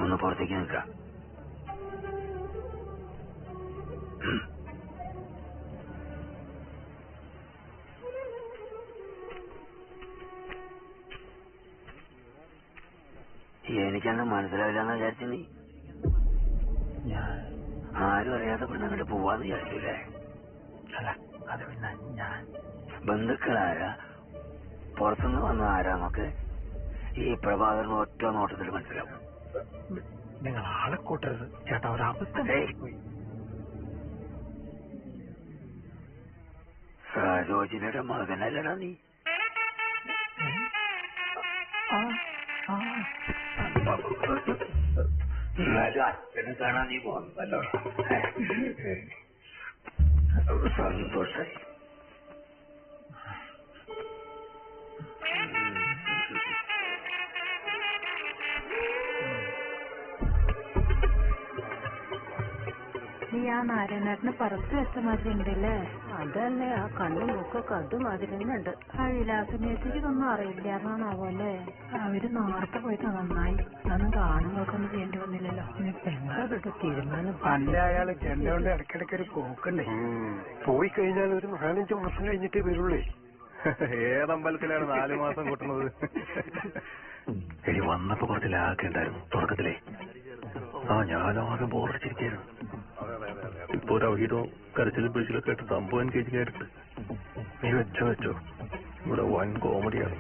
ഒന്ന് പുറത്തേക്ക് നിൽക്കാം. എനിക്കന്ന് മനസ്സിലാവില്ലെന്ന് വിചാരിച്ചു നീ? ആരും അറിയാതെ പെണ്ണങ്ങോട്ട് പോവാന്ന് വിചാരിച്ചില്ലേ? അല്ല, അത് പിന്നെ ഞാൻ ബന്ധുക്കളാരാ, പുറത്തുനിന്ന് വന്ന ആരാന്നൊക്കെ ഈ പ്രഭാകരന് ഒറ്റ നോട്ടത്തിൽ മനസ്സിലാവും. നിങ്ങൾ ആളെ കൂട്ടരുത് ചേട്ടാ, ഒരബദ്ധം പോയി. സരോജിനിയുടെ മകനല്ലടാ നീ? എന്നാലും അച്ഛനെ കാണാൻ നീ പോകുന്നല്ലോ. സന്തോഷായി. നീ ആ നാരായണേട്ടന് പറത്ത് വെച്ച മാതിരി ഉണ്ടല്ലേ? അതന്നെ, ആ കണ്ണും മൂക്കൊക്കെ അതുമാതിരി തന്നെ ഉണ്ട്. ആ വിലാസമേത്തേക്ക് ഇതൊന്നും അറിയില്ലാന്നാണാവോ അല്ലേ? അവര് നേരത്തെ പോയിട്ട് നന്നായി. അതൊന്നും കാണുമ്പോഴൊന്നും ചെയ്യേണ്ടി വന്നില്ലല്ലോ. എന്താ തീരുമാനം? പണ്ട് അയാള് ചെണ്ടോണ്ട് ഇടയ്ക്കിടയ്ക്ക് ഒരു പോക്കണ്ടേ. പോയി കഴിഞ്ഞാൽ ഒരു 4-5 മാസം കഴിഞ്ഞിട്ടേ വരുള്ളേ. ഏതമ്പലത്തിലാണ് 4 മാസം കൂട്ടുന്നത്? എടി വന്നപ്പോ കുറച്ച് ലാഗൊക്കെ ഉണ്ടായിരുന്നു തുടക്കത്തിലേ. ഞാനാകെ ബോറടിച്ചിരിക്കായിരുന്നു. ഇപ്പൊ ഒരു അവഹിതോ കരച്ചിലും പിടിച്ചിലൊക്കെ ആയിട്ട് സംഭവം കേട്ടിട്ട് നീ വെച്ചോ ഇവിടെ വൻ കോമഡിയാണ്.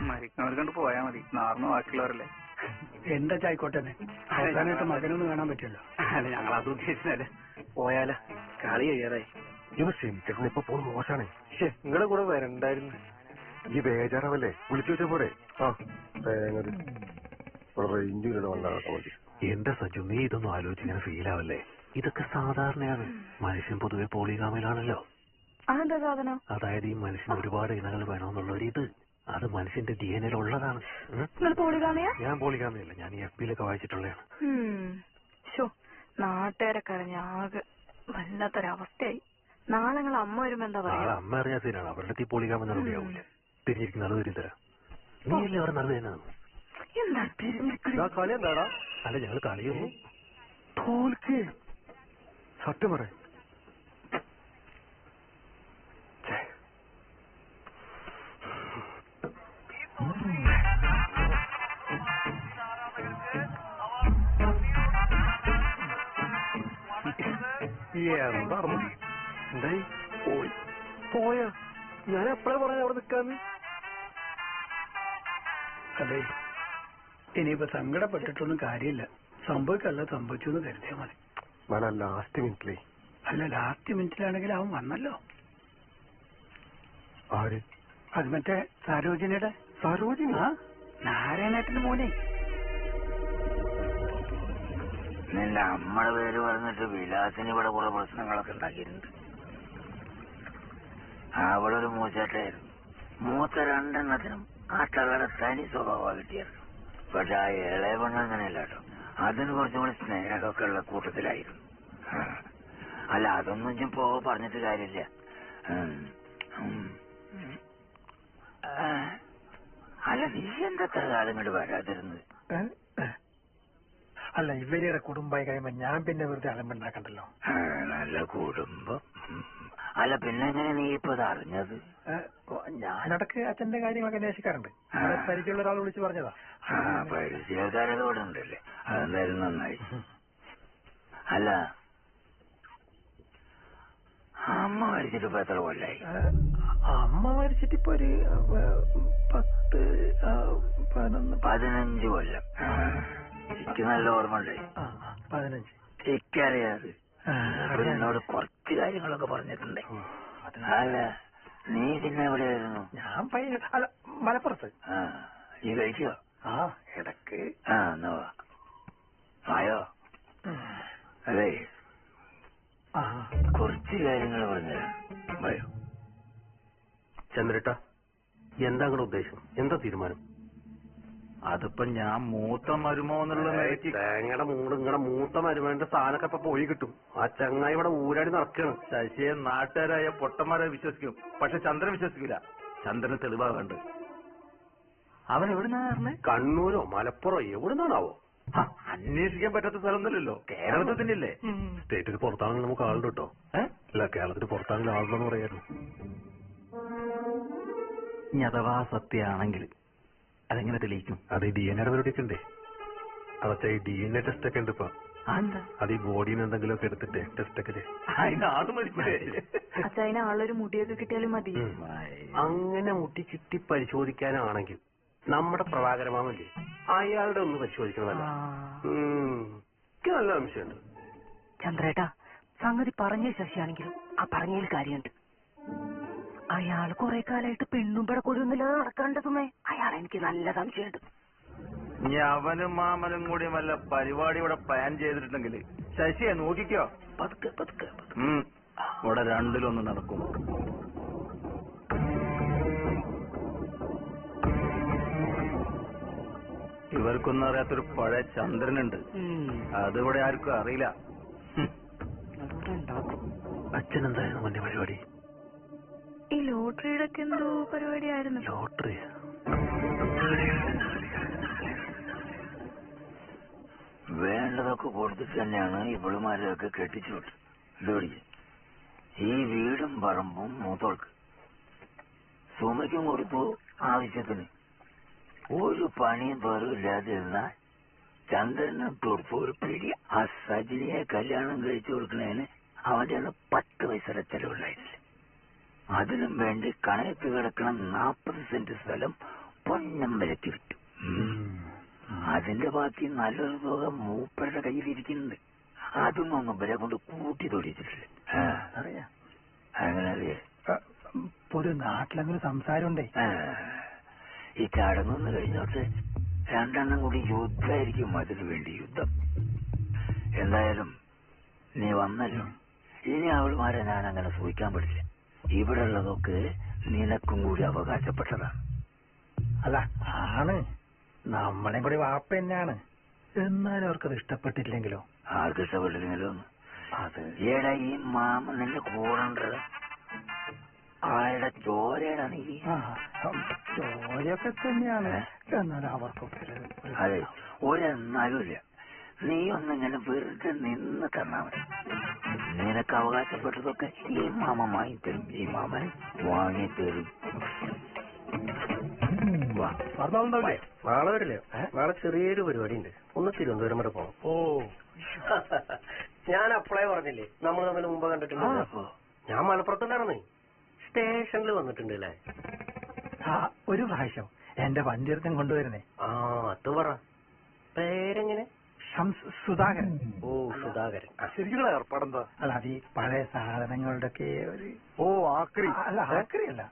മരിക്കുന്നവർക്കൊണ്ട് പോയാ മതി, നാർന്ന് ബാക്കിയുള്ളവരല്ലേ. എന്താ ചായിക്കോട്ടെ, അവസാനമായിട്ട് മകനൊന്നും കാണാൻ പറ്റുമല്ലോ. അല്ല, ഞങ്ങൾ അത് ഉദ്ദേശിച്ചല്ലേ. പോയാലോ, കളി കഴിയാറായി. ഇവ ക്ഷമിക്കണം, ഇപ്പൊ പോകുന്ന മോശാണേ. നിങ്ങളുടെ കൂടെ വരണ്ടായിരുന്നു. ഈ ബേജാറാവല്ലേ, വിളിച്ചു വെച്ച പോരെ. റേഞ്ചിലൂടെ വന്നാകട്ടെ മതി. എന്റെ സജു, നീ ഇതൊന്നും ആലോചിച്ചിങ്ങനെ ഫീലാവല്ലേ. ഇതൊക്കെ സാധാരണയാണ്. മനുഷ്യൻ പൊതുവെ പോളിഗാമിലാണല്ലോ. അതെന്താ സാധനം? അതായത് ഈ മനുഷ്യന് ഒരുപാട് ഇണകൾ വേണമെന്നുള്ള ഒരു ഇത്, അത് മനുഷ്യന്റെ DNA ഉള്ളതാണ്. ഞാൻ പോളിഗാമിയല്ല, ഞാൻ ഈ FB-ലൊക്കെ വായിച്ചിട്ടുള്ളതാണ്. നാട്ടുകാരൊക്കെ അറിഞ്ഞ ആകെ വല്ലാത്തൊരവസ്ഥയായി. നാളെ നിങ്ങൾ അമ്മ വരുമ്പോ എന്താ പറയാ? അമ്മ അറിയാൻ തീരാണ്. അവരുടെ ഈ പോളിഗാമി നടപടിയാവൂല. തിരിഞ്ഞിരിക്കുന്ന അത് തിരിഞ്ഞു തരാം. നീയല്ലേ അവർ നടന്നു തന്നെയാണ്. കളി എന്താടാ? അല്ല, ഞങ്ങൾ കളിയൊന്നു തോൽക്ക് സത്യം പറ. എന്തായി? പോയാ ഞാൻ എപ്പോഴാ പറഞ്ഞ അവിടെ നിൽക്കാന്ന്. അതെ, ഇനിയിപ്പോ സങ്കടപ്പെട്ടിട്ടൊന്നും കാര്യമില്ല. സംഭവിക്കല്ല, സംഭവിച്ചു എന്ന് കരുതിയാ മതി. ലാസ്റ്റ് മിനിറ്റിലേ. അല്ല, ലാസ്റ്റ് മിനിറ്റിലാണെങ്കിൽ അവൻ വന്നല്ലോ. ആര്? അത് മറ്റേ സരോജിനിയുടെ. സരോജിനി? നാരായണേട്ടന്റെ മോനെ. നിന്റെ അമ്മയുടെ പേര് പറഞ്ഞിട്ട് വിലാസിന് ഇവിടെ കുറെ പ്രശ്നങ്ങളൊക്കെ ഉണ്ടാക്കിയിട്ടുണ്ട്. അവിടെ ഒരു മൂച്ചാട്ടായിരുന്നു. മൂത്ത 2 എണ്ണത്തിനും ആ തള്ളയുടെ തനി സ്വഭാവം കിട്ടിയത്. പക്ഷെ ആ ഇളയ പെണ്ണ് അങ്ങനെയല്ല കേട്ടോ. അതിന് കുറച്ചും കൂടി സ്നേഹമൊക്കെ ഉള്ള കൂട്ടത്തിലായിരുന്നു. അല്ല, അതൊന്നും ഞാൻ പറഞ്ഞിട്ട് കാര്യമില്ല. അല്ല, നീ എന്താ കാലം ഇങ്ങോട്ട് വരാതിരുന്നത്? അല്ല, ഇവരുടെ കുടുംബമായി കഴിയുമ്പോ ഞാൻ പിന്നെ വെറുതെ അലമ്പുണ്ടാക്കണ്ടല്ലോ. നല്ല കുടുംബം. അല്ല, പിന്നെ എങ്ങനെ നീ ഇപ്പൊ അറിഞ്ഞത്? ഞാനിടക്ക് അച്ഛന്റെ കാര്യങ്ങളൊക്കെ അന്വേഷിക്കാറുണ്ട്. പരിചയമുള്ള ഒരാൾ വിളിച്ചു പറഞ്ഞതാ. പരിചയക്കാരത് ഇവിടെ ഉണ്ടല്ലേ, അതെന്തായാലും നന്നായി. അല്ല, അമ്മ മരിച്ചിട്ട് ഇപ്പൊ എത്ര കൊല്ലായി? അമ്മ മരിച്ചിട്ട് ഇപ്പൊ ഒരു 15 കൊല്ലം. എനിക്ക് നല്ല ഓർമ്മ ഉണ്ടായി. 15. എനിക്കറിയാത്. എന്നോട് കുറച്ച് കാര്യങ്ങളൊക്കെ പറഞ്ഞിട്ടുണ്ട്. അല്ല, നീ പിന്നെ എവിടെയായിരുന്നു? ഞാൻ അല്ല, മലപ്പുറത്ത്. നീ കഴിക്കോ? ഇടക്ക്. എന്നാ ആയോ? അതെ, കുറച്ച് കാര്യങ്ങൾ പറഞ്ഞുതരാം. പറയൂ. ചന്ദ്രേട്ടാ, എന്താ നിങ്ങളുടെ ഉദ്ദേശം? എന്താ തീരുമാനം? അതിപ്പോ ഞാൻ മൂത്ത മരുമോ എന്നുള്ള നിലയ്ക്ക് തേങ്ങയുടെ നിങ്ങളുടെ മൂത്ത മരുമന്റെ സ്ഥാനൊക്കെ ഇപ്പൊ പോയി കിട്ടും. ആ ചങ്ങായി ഇവിടെ ഊരാടി നടക്കുകയാണ്. ശശിയെ നാട്ടുകാരായ പൊട്ടന്മാരെ വിശ്വസിക്കും, പക്ഷെ ചന്ദ്രൻ വിശ്വസിക്കില്ല. ചന്ദ്രന് തെളിവാ കണ്ട്. അവൻ എവിടുന്നാ പറഞ്ഞേ? കണ്ണൂരോ മലപ്പുറോ എവിടുന്നാണാവോ? അന്വേഷിക്കാൻ പറ്റാത്ത സ്ഥലമൊന്നുമില്ലല്ലോ, കേരളത്തിൽ തന്നെയല്ലേ. സ്റ്റേറ്റിന് പുറത്താണെങ്കിൽ നമുക്ക് ആളുണ്ട് കേട്ടോ. അല്ല, കേരളത്തിന് പുറത്താണെങ്കിൽ ആളുണ്ടെന്ന് പറയായിരുന്നു. ഇനി അഥവാ സത്യമാണെങ്കിൽ അതെങ്ങനെ തെളിയിക്കും? അത് ഈ DNA പരിപാടിയൊക്കെ ഉണ്ടേ. അതച്ചാ ഈ DNA ടെസ്റ്റ് ഒക്കെ ഉണ്ട് ഇപ്പൊ. അത് ഈ ബോഡിന്ന് എന്തെങ്കിലുമൊക്കെ എടുത്തിട്ട് ടെസ്റ്റ് ഒക്കെ അച്ഛനെ ആളൊരു മുടിയൊക്കെ കിട്ടിയാലും മതി. അങ്ങനെ മുട്ടി കിട്ടി പരിശോധിക്കാനാണെങ്കിൽ നമ്മുടെ പ്രഭാകരമാമല്ലേ, അയാളുടെ ഒന്ന് പരിശോധിക്കണമല്ല. നല്ല അംശമുണ്ട്. ചന്ദ്രേട്ടാ, സംഗതി പറഞ്ഞ ശശിയാണെങ്കിലും ആ പറഞ്ഞതിൽ കാര്യമുണ്ട്. അയാൾ കുറെ കാലമായിട്ട് പെണ്ണും പിടക്കൊഴിയൊന്നുമില്ലാതെ നടക്കാണ്ടതുമേ. അയാൾ എനിക്ക് നല്ല സംശയമുണ്ട്. ഇനി അവനും മാമനും കൂടി വല്ല പരിപാടി ഇവിടെ പ്ലാൻ ചെയ്തിട്ടുണ്ടെങ്കിൽ ശശിയെ നോക്കിക്കോ. പതുക്കെ പതുക്കെ ഇവിടെ രണ്ടിലൊന്നും നടക്കും. ഇവർക്കൊന്നും അറിയാത്തൊരു പഴയ ചന്ദ്രനുണ്ട്, അതിവിടെ ആർക്കും അറിയില്ല. അച്ഛനെന്തായിരുന്നു മറ്റേ പരിപാടി? ഈ ലോട്ടറിയുടെ ഒക്കെ എന്തോ പരിപാടിയായിരുന്നു. ലോട്ടറി? വേണ്ടതൊക്കെ കൊടുത്തിട്ട് തന്നെയാണ് ഇവളുമാരെയൊക്കെ കെട്ടിച്ചു വിട്ടത്. ഇതോടി ഈ വീടും പറമ്പും മൂത്തോൾക്ക്, സുമയ്ക്കും കൊടുത്തു ആവശ്യത്തിന്. ഒരു പണിയും തോറും ഇല്ലാതിരുന്നാൽ ചന്ദ്രനും കൊടുത്തു ഒരു പിടി. ആ സജിനിയെ കല്യാണം കഴിച്ചു കൊടുക്കുന്നതിന് അവന്റെ 10 പൈസയുടെ ചെലവുണ്ടായിട്ടില്ല. അതിനും വേണ്ടി കണയത്ത് കിടക്കണം 40 സെന്റ് സ്ഥലം പൊന്നം വിലക്ക് വിറ്റു. അതിന്റെ ബാക്കി നല്ലൊരു തുക മൂപ്പരുടെ കയ്യിലിരിക്കുന്നുണ്ട്. അതൊന്നും ഇവരെ കൊണ്ട് കൂട്ടി തൊടിച്ചിട്ടില്ല. അങ്ങനെ അറിയേ ഒരു നാട്ടിലങ്ങനെ സംസാരമുണ്ടേ. ഈ ചടങ്ങൊന്ന് കഴിഞ്ഞോട്ട് 2 എണ്ണം കൂടി യുദ്ധമായിരിക്കും. അതിനു വേണ്ടി യുദ്ധം. എന്തായാലും നീ വന്നല്ലോ, ഇനി അവളുമാരെ ഞാൻ അങ്ങനെ സൂഹിക്കാൻ പറ്റില്ല. ഇവിടെ ഉള്ളതൊക്കെ നിനക്കും കൂടി അവകാശപ്പെട്ടതാണ്. അല്ല, ആണ് നമ്മളെ കൂടി വാപ്പ തന്നെയാണ്. എന്നാലും അവർക്കത് ഇഷ്ടപ്പെട്ടില്ലെങ്കിലോ? ആർക്ക് ഇഷ്ടപ്പെട്ടില്ലെങ്കിലോ? ഏടാ ഈ മാമൻ നിന്റെ കൂടെ ആരുടെ ചോരയുടെ നീ? ചോരയൊക്കെ തന്നെയാണ്. എന്നാലും അവർക്കൊക്കെ അതെ, ഒരെന്നാലും ഇല്ല. നീ ഒന്നിങ്ങനെ വെറുതെ നിന്ന് തന്നാ മതി. നിനക്ക് അവകാശപ്പെട്ടതൊക്കെ ഈ മാമൻ വാങ്ങിത്തരും. ഈ മാമൻ വാങ്ങിത്തരും. നാളെ വരില്ലേ? നാളെ ചെറിയൊരു പരിപാടി ഉണ്ട്. ഒന്ന് തിരുവനന്തപുരം വരെ പോകണം. ഓ, ഞാൻ അപ്ലൈ പറഞ്ഞില്ലേ, നമ്മൾ തമ്മിൽ മുമ്പ് കണ്ടിട്ടുണ്ട്. ഞാൻ മലപ്പുറത്തുണ്ടായിരുന്നേ. സ്റ്റേഷനിൽ വന്നിട്ടുണ്ട് അല്ലേ? ഒരു പ്രാവശ്യം എന്റെ വണ്ടി എടുത്തും കൊണ്ടുവരുന്നേ. അത് പറ. പേരെങ്ങനെ? സുധാകരൻ. ഓ, സുധാകരൻ. ശരിക്കും ഏർപ്പാടെന്താ? അല്ല, അത് ഈ പഴയ സാധനങ്ങളുടെ ഒക്കെ ഒരു ആക്രി. അല്ല, ആക്രിയല്ല,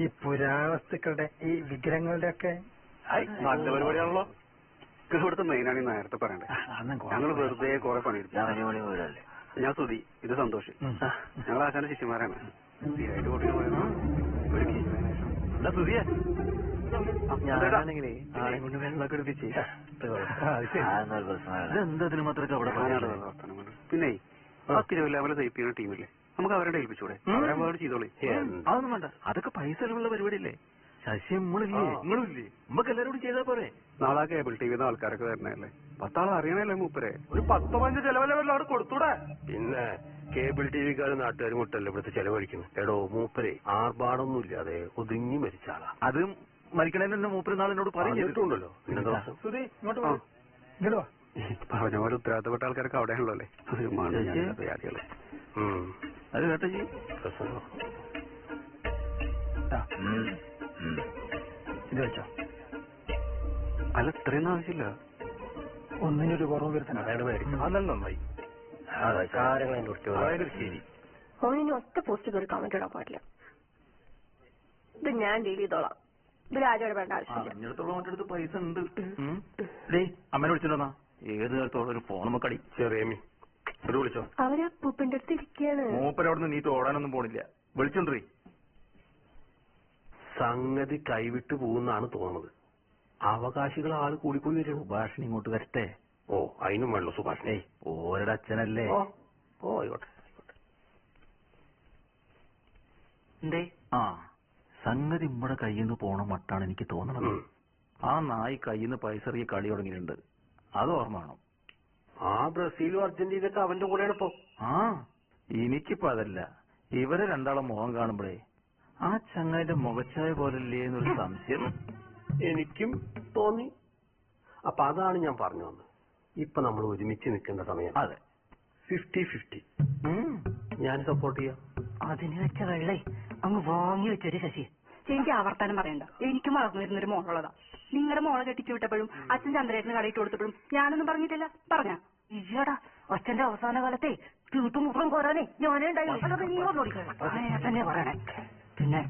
ഈ പുരാവസ്തുക്കളുടെ ഈ വിഗ്രഹങ്ങളുടെ ഒക്കെ നല്ല പരിപാടിയാണല്ലോ. ഇവിടുത്തെ മെയിനാണ് ഈ നേരത്തെ പറയണ്ടേ. ഞങ്ങൾ വെറുതെ കുറെ പണിയെടുത്തു. ഞാൻ സുധി, ഇത് സന്തോഷ്. ഞങ്ങൾ ആശാന്റെ ശിഷ്യന്മാരാണ്. സ്ഥിരമായിട്ട് കൂട്ടി സുധിയെ ഞാനാണെങ്കിലേ ആളെ കൊണ്ട് വെള്ളമൊക്കെ എടുപ്പിച്ച് ഇതെന്താ മാത്രമൊക്കെ അവിടെ പിന്നെ 10 രൂപ ലെവലെ സേഫ് ചെയ്യുന്ന ടീമില്ലേ, നമുക്ക് അവരുടെ ഏൽപ്പിച്ചൂടെ? അവരെ ചെയ്തോളി. അതൊന്നും വേണ്ട, അതൊക്കെ പൈസ ഉള്ള പരിപാടിയല്ലേ. ശശി നമ്മളില്ലേ, നിങ്ങളില്ലേ, നമുക്ക് എല്ലാവരോടും ചെയ്താൽ പോരെ? നാളെ കേബിൾ ടിവിന്ന് ആൾക്കാരൊക്കെ വരണല്ലേ. 10 ആൾ അറിയണല്ലേ മൂപ്പരെ. ഒരു 10-15 ചെലവല്ലേ അവിടെ കൊടുത്തൂടെ? പിന്നെ കേബിൾ ടിവിക്കാരും നാട്ടുകാരും വിട്ടല്ലേ ഇവിടുത്തെ ചെലവഴിക്കുന്നു. എടോ, മൂപ്പരെ ആർഭാടൊന്നും ഇല്ലാതെ ഒതുങ്ങി മരിച്ചാളാ. അത് മരിക്കണേന്ന് മൂപ്പര് നാളിനോട് പറഞ്ഞിട്ടുണ്ടല്ലോ. പറഞ്ഞ പോലെ ഉത്തരവാദിത്തപ്പെട്ട ആൾക്കാരൊക്കെ അവിടെയാണല്ലോ അല്ലേ. പരിപാടികളെ അത് കേട്ടോ. ഇത് വെച്ചോ. അല്ല, ഇത്രയൊന്നും ആവശ്യമില്ല. ഒന്നിനൊരു കുറവ് വരുത്തണം. അതല്ല നന്നായി. ശരി, ഓനിനി ഒറ്റ പോസ്റ്റ് കയറി കമന്റ് ഇടാൻ പാടില്ല. ഇത് ഞാൻ ഡീൽ ചെയ്തോളാം. ഇത് രാജയുടെ വേണ്ട ആവശ്യമില്ല. അടുത്ത് പൈസ ഉണ്ട്. അമ്മനെ വിളിച്ചിട്ടുണ്ടെന്നാ ഏത് നേരത്തോളം ഒരു ഫോൺ നമുക്കടി. ചെറിയമി ഒരു വിളിച്ചോ. അവര് പൂപ്പിന്റെ അടുത്ത് ഇരിക്കുകയാണ്. മൂപ്പരവിടുന്ന് നീ തോടാനൊന്നും പോണില്ല. വിളിച്ചോണ്ടീ. സംഗതി കൈവിട്ടു പോകുന്നാണ് തോന്നുന്നത്. അവകാശികൾ ആള് കൂടിക്കൂടി വരും. സുഭാഷിന് ഇങ്ങോട്ട് വരട്ടെ. ഓ, അതിനും വേണല്ലോ സുഭാഷിനെ. ഓരുടെ അച്ഛനല്ലേ. ഓ, ആയിക്കോട്ടെ. എന്തേ? ആ, സംഗതി നമ്മുടെ കയ്യിൽ നിന്ന് പോണ മട്ടാണ് എനിക്ക് തോന്നണത്. ആ നായി കയ്യിൽ നിന്ന് പൈസ ഇറങ്ങി കളി തുടങ്ങിയിട്ടുണ്ട്. അത് ഓർമ്മ വേണം. ആ ബ്രസീലും അർജന്റീനയൊക്കെ അവന്റെ കൂടെയാണ് ഇപ്പൊ. ആ എനിക്കിപ്പോ അതല്ല, ഇവരെ രണ്ടാളും മുഖം കാണുമ്പോഴേ ആ ചങ്ങായിന്റെ മുഖച്ചായ പോലല്ലേ എന്നൊരു സംശയം എനിക്കും തോന്നി. അപ്പൊ അതാണ് ഞാൻ പറഞ്ഞു വന്നത്. ഇപ്പൊ നമ്മൾ ഒരുമിച്ച് നിൽക്കേണ്ട സമയം. അതെ, 50-50. ഞാൻ സപ്പോർട്ട് ചെയ്യാം. അതിന് വെച്ച വെള്ളേ അങ്ങ് വാങ്ങി വെച്ചൊരു ശശി. എനിക്ക് ആവർത്തനം പറയണ്ട, എനിക്കും വളർന്നു വരുന്നൊരു മോളുള്ളതാ. നിങ്ങളുടെ മോളെ കെട്ടിച്ചു വിട്ടപ്പോഴും അച്ഛൻ ചന്ദ്രേട്ടന് കടയിട്ട് കൊടുത്തപ്പോഴും ഞാനൊന്നും പറഞ്ഞിട്ടില്ല. പറഞ്ഞ ഈയടാ അച്ഛന്റെ അവസാന കാലത്തെ തീട്ടും മുഖം കോരാനേ ഞാനേ തന്നെ പറയണേ. പിന്നെ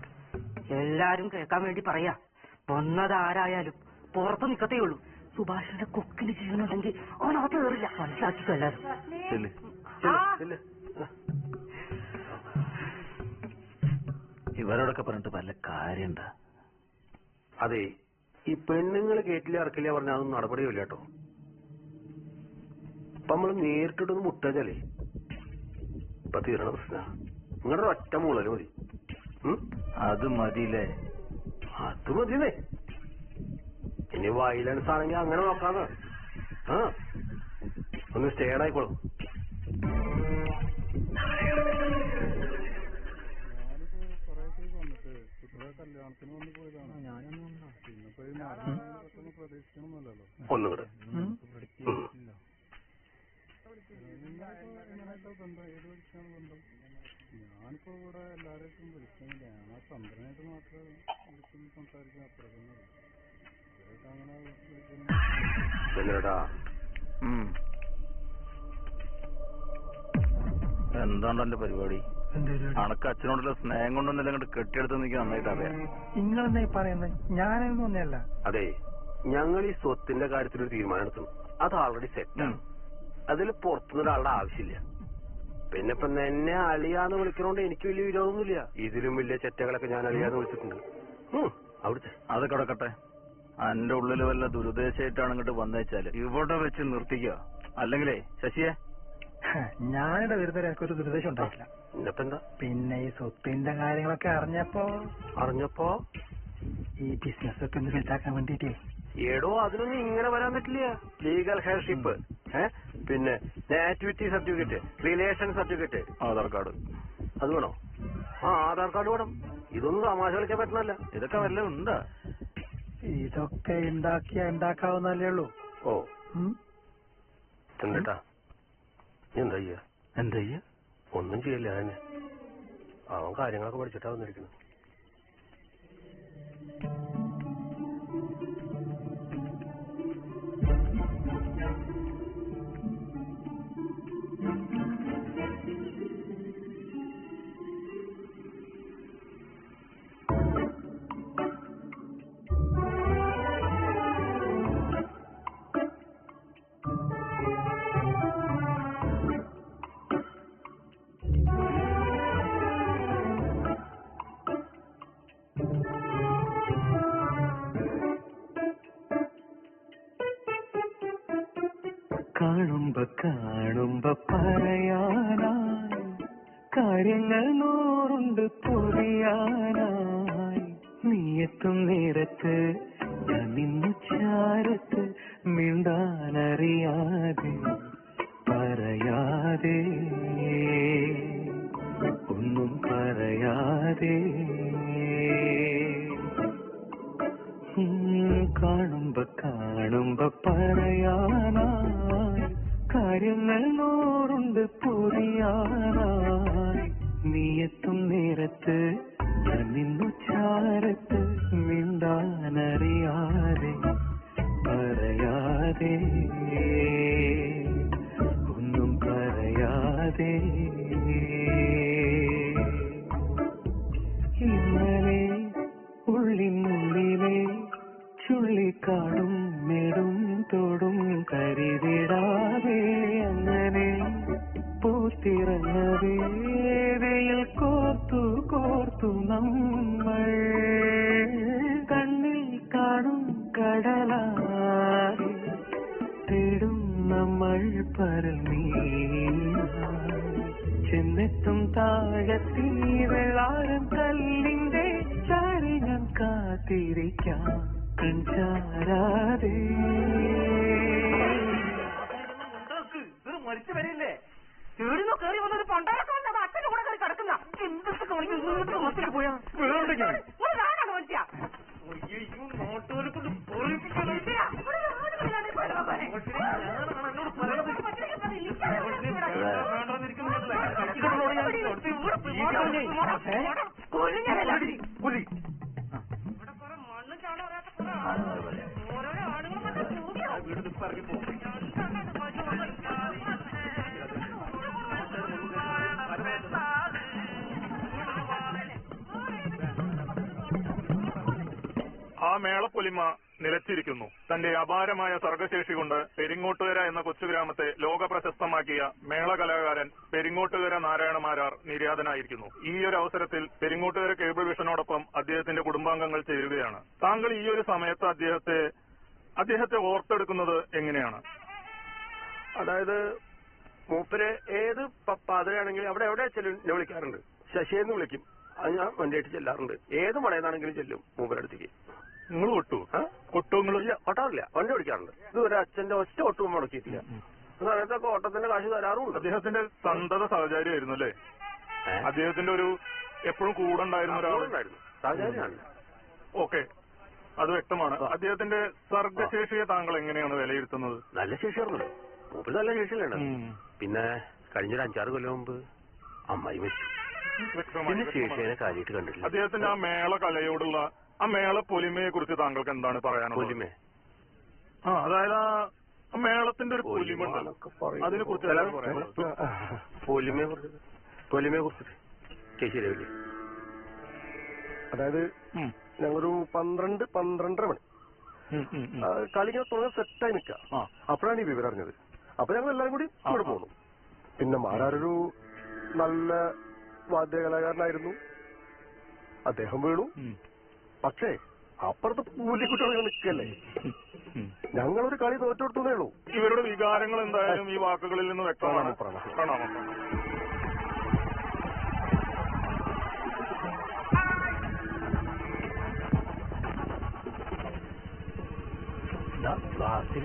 എല്ലാരും കേൾക്കാൻ വേണ്ടി പറയാ, വന്നതാരായാലും പുറത്ത് നിക്കത്തേ ഉള്ളൂ. സുഭാഷിന്റെ കൊക്കിന് ചെയ്യുന്നുണ്ടെങ്കിൽ അവനകത്ത് കയറില്ല. മനസ്സിലാക്കിക്കോ എല്ലാരും. ഇവരോടൊക്കെ പറഞ്ഞിട്ട് വല്ല കാര്യണ്ടാ? അതെ, ഈ പെണ്ണുങ്ങൾ കേട്ടില്ല ഇറക്കില്ല പറഞ്ഞാൽ അതൊന്നും നടപടിയില്ല കേട്ടോ. ഇപ്പൊ നമ്മള് നേരിട്ടിട്ടൊന്ന് മുട്ടാച്ചാലേ ഇപ്പൊ തീരണ പ്രശ്ന. നിങ്ങളുടെ ഒറ്റ മൂളല് മതി. അത് മതിയില്ലേ? അത് മതിയേ. ഇനി വയലൻസ് ആണെങ്കിൽ അങ്ങനെ നോക്കാന്ന്. ആ ഒന്ന് സ്റ്റേഡ് ആയിക്കോളും. ഒന്നുകൂടെ ഞാനിപ്പോ ഇവിടെ എല്ലാവരും വിളിക്കുന്നില്ല. ഞാൻ ആ ചന്ദ്രനായിട്ട് മാത്രമേ വിളിക്കുന്നു, സംസാരിക്കാൻ അപ്പുറത്തുനിന്ന് അങ്ങനെ എന്താണ് എന്റെ പരിപാടി? അണക്ക് അച്ഛനോടുള്ള സ്നേഹം കൊണ്ടൊന്നല്ല അങ്ങോട്ട് കെട്ടിയെടുത്ത് എനിക്ക് നന്നായിട്ട് അറിയാം. നിങ്ങളെന്നാ പറയുന്നത്? ഞാനൊന്നും ഒന്നല്ല. അതെ, ഞങ്ങൾ ഈ സ്വത്തിന്റെ കാര്യത്തിൽ ഒരു തീരുമാനം എടുത്തു. അത് ഓൾറെഡി സെറ്റാണ്. അതിൽ പുറത്തുനിന്ന് ഒരാളുടെ ആവശ്യമില്ല. പിന്നെ ഇപ്പൊ എന്നെ അളിയാന്ന് വിളിക്കണോണ്ട് എനിക്ക് വലിയ വിരോധമൊന്നുമില്ല. ഇതിലും വലിയ ചെറ്റകളൊക്കെ ഞാൻ അളിയാന്ന് വിളിച്ചിട്ടുണ്ട്. അവിടുത്തെ അത് കിടക്കട്ടെ. എന്റെ ഉള്ളിൽ വല്ല ദുരുദ്ദേശമായിട്ടാണ് ഇങ്ങോട്ട് വന്നേച്ചാല് ഇവിടെ വെച്ച് നിർത്തിക്കുക. അല്ലെങ്കിലേ ശശിയെ, ഞാനിവിടെ വരുന്ന ഒരു ദുരുദ്ദേശം ഉണ്ടായിട്ടില്ല. പിന്നെ ഈ സ്വത്തിന്റെ കാര്യങ്ങളൊക്കെ അറിഞ്ഞപ്പോ ഈ ബിസിനസ് ഒക്കെ ഒന്ന് വലുതാക്കാൻ വേണ്ടിട്ടേ. ഏടോ, അതിനൊന്നും ഇങ്ങനെ വരാൻ പറ്റില്ല. ലീഗൽ ഹെയർഷിപ്പ്, പിന്നെ nativity certificate, relation certificate, Aadhaar card, അത് വേണോ? ആ, ആധാർ കാർഡ് വേണം. ഇതൊന്നും തമാശ കളിക്കാൻ പറ്റുന്നല്ല. ഇതൊക്കെ വല്ല ഉണ്ടാ? ഇതൊക്കെ ഉണ്ടാക്കാവുന്നല്ലേ ഉള്ളൂ. ഓ, എന്താ എന്താ ചെയ്യാ? ഒന്നും ചെയ്യില്ല. തന്നെ അവൻ കാര്യങ്ങളൊക്കെ പഠിച്ചിട്ടാ വന്നിരിക്കുന്നത്. കാണുമ്പോ പറയാനായി കാര്യങ്ങൾ നൂറുണ്ട് പൊറിയാനായി നീയെത്തും നേരത്ത് ഞാൻ നിന്നു ചാരത്ത് മിണ്ടാനറിയാതെ പറയാതെ ഒന്നും പറയാതെ കാണുമ്പോ പറയാനായി കാര്യങ്ങൾ നൂറുണ്ട് പൊറിയാനായി നീയെത്തും നേരത്ത് ഞാൻ നിന്നു ചാരത്ത് മിണ്ടാനറിയാതെ പറയാതെ ഒന്നും പറയാതെ ഇന്നലെ ഉള്ളിനുള്ളിലെ ചുള്ളിക്കാടും നെടും തോടും കരുതിടാതെ അങ്ങനെ പൂത്തിറങ്ങവേ വെയിൽ കോർത്തു നമ്മൾ കണ്ണിൽ കാണും കടലായി തേടും നമ്മൾ പരമീ ചെന്നെത്തും താഴത്തീ വെള്ളാരം കല്ലിന്റെ ചാരി ഞാൻ കാത്തിരിക്കാം കൺചാരാതെ മരിച്ചു വരില്ലേ വീടിനോ കയറി വന്നത് പണ്ടാരൊക്കെ വന്നത് അച്ഛന്റെ കൂടെ കയറി കിടക്കുന്ന എന്തൊക്കെ കാണിക്കും പോയാ മനുഷ്യ നാട്ടുകാരെ കൊണ്ട് ആ മേളപ്പൊലിമ നിലച്ചിരിക്കുന്നു. തന്റെ അപാരമായ സർഗശേഷി കൊണ്ട് പെരിങ്ങോട്ടുകര എന്ന കൊച്ചുഗ്രാമത്തെ ലോക പ്രശസ്തമാക്കിയ മേളകലാകാരൻ പെരിങ്ങോട്ടുകര നാരായണമാരാർ നിര്യാതനായിരിക്കുന്നു. ഈ ഒരു അവസരത്തിൽ പെരിങ്ങോട്ടുകര കേബിൾ വിഷനോടൊപ്പം അദ്ദേഹത്തിന്റെ കുടുംബാംഗങ്ങൾ ചേരുകയാണ്. താങ്കൾ ഈ ഒരു സമയത്ത് അദ്ദേഹത്തെ ഓർത്തെടുക്കുന്നത് എങ്ങനെയാണ്? അതായത് മൂപ്പര് ഏത് പാതിരയാണെങ്കിലും അവിടെ എവിടെ എന്നെ വിളിക്കാറുണ്ട്. ശശിയെന്ന് വിളിക്കും. അത് ഞാൻ വണ്ടിയായിട്ട് ചെല്ലാറുണ്ട്. ഏത് മടയെന്നാണെങ്കിലും ചെല്ലും മൂപ്പരടുത്തേക്ക്. നിങ്ങൾ കൊട്ടു കൊട്ടുങ്ങളില്ല ഓട്ടാറില്ല, വണ്ടി ഓടിക്കാറുണ്ട്. ഇതുവരെ അച്ഛന്റെ ഒറ്റ ഒട്ടും മുടക്കിയിട്ടില്ല. സമയത്തൊക്കെ ഓട്ടത്തിന്റെ കാശ് തരാറുണ്ട്. അദ്ദേഹത്തിന്റെ സന്തത സഹചാരിയായിരുന്നു അല്ലേ? അദ്ദേഹത്തിന്റെ ഒരു എപ്പോഴും കൂടെ ഉണ്ടായിരുന്ന ഒരാളുണ്ടായിരുന്നു. സഹചാരിയാണ്. ഓക്കെ, അത് വ്യക്തമാണ്. അദ്ദേഹത്തിന്റെ സർഗശേഷിയെ താങ്കൾ എങ്ങനെയാണ് വിലയിരുത്തുന്നത്? നല്ല ശേഷിയായിരുന്നല്ലോ. മൂപ്പര് നല്ല ശേഷിയല്ലാണ്. പിന്നെ കഴിഞ്ഞൊരു 5-6 കൊല്ലം മുമ്പ് അമ്മായി മരിച്ചു. പിന്നെ ശേഷിയെ കാര്യമായിട്ട് കണ്ടിട്ടില്ല. അദ്ദേഹത്തിന്റെ ആ മേള കലയോടുള്ള ആ മേള പൊലിമയെ കുറിച്ച് താങ്കൾക്ക് എന്താണ് പറയാനുള്ളത്? പൊലിമേ അതായത് ആ മേളത്തിന്റെ ഒരു പൊലിമ അതിനെ കുറിച്ച് പൊലിമയെ കുറിച്ച് ശരിയാവില്ലേ? അതായത് ഞങ്ങളൊരു 12-12:30 മണി കളിങ്ങനെ തുടങ്ങാൻ സെറ്റായി നിൽക്കുക. അപ്പോഴാണ് ഈ വിവരം അറിഞ്ഞത്. അപ്പൊ ഞങ്ങൾ എല്ലാവരും കൂടി ഇവിടെ പോന്നു. പിന്നെ മാരാരൊരു നല്ല വാദ്യകലാകാരനായിരുന്നു. അദ്ദേഹം വീണു. പക്ഷേ അപ്പുറത്ത് പൂലിക്കുട്ടികൾ നിൽക്കല്ലേ. ഞങ്ങളൊരു കളി തോറ്റെടുത്തേ ഉള്ളൂ. ഇവരുടെ വികാരങ്ങൾ എന്തായാലും ഈ വാക്കുകളിൽ നിന്ന് വ്യക്തമാണ്.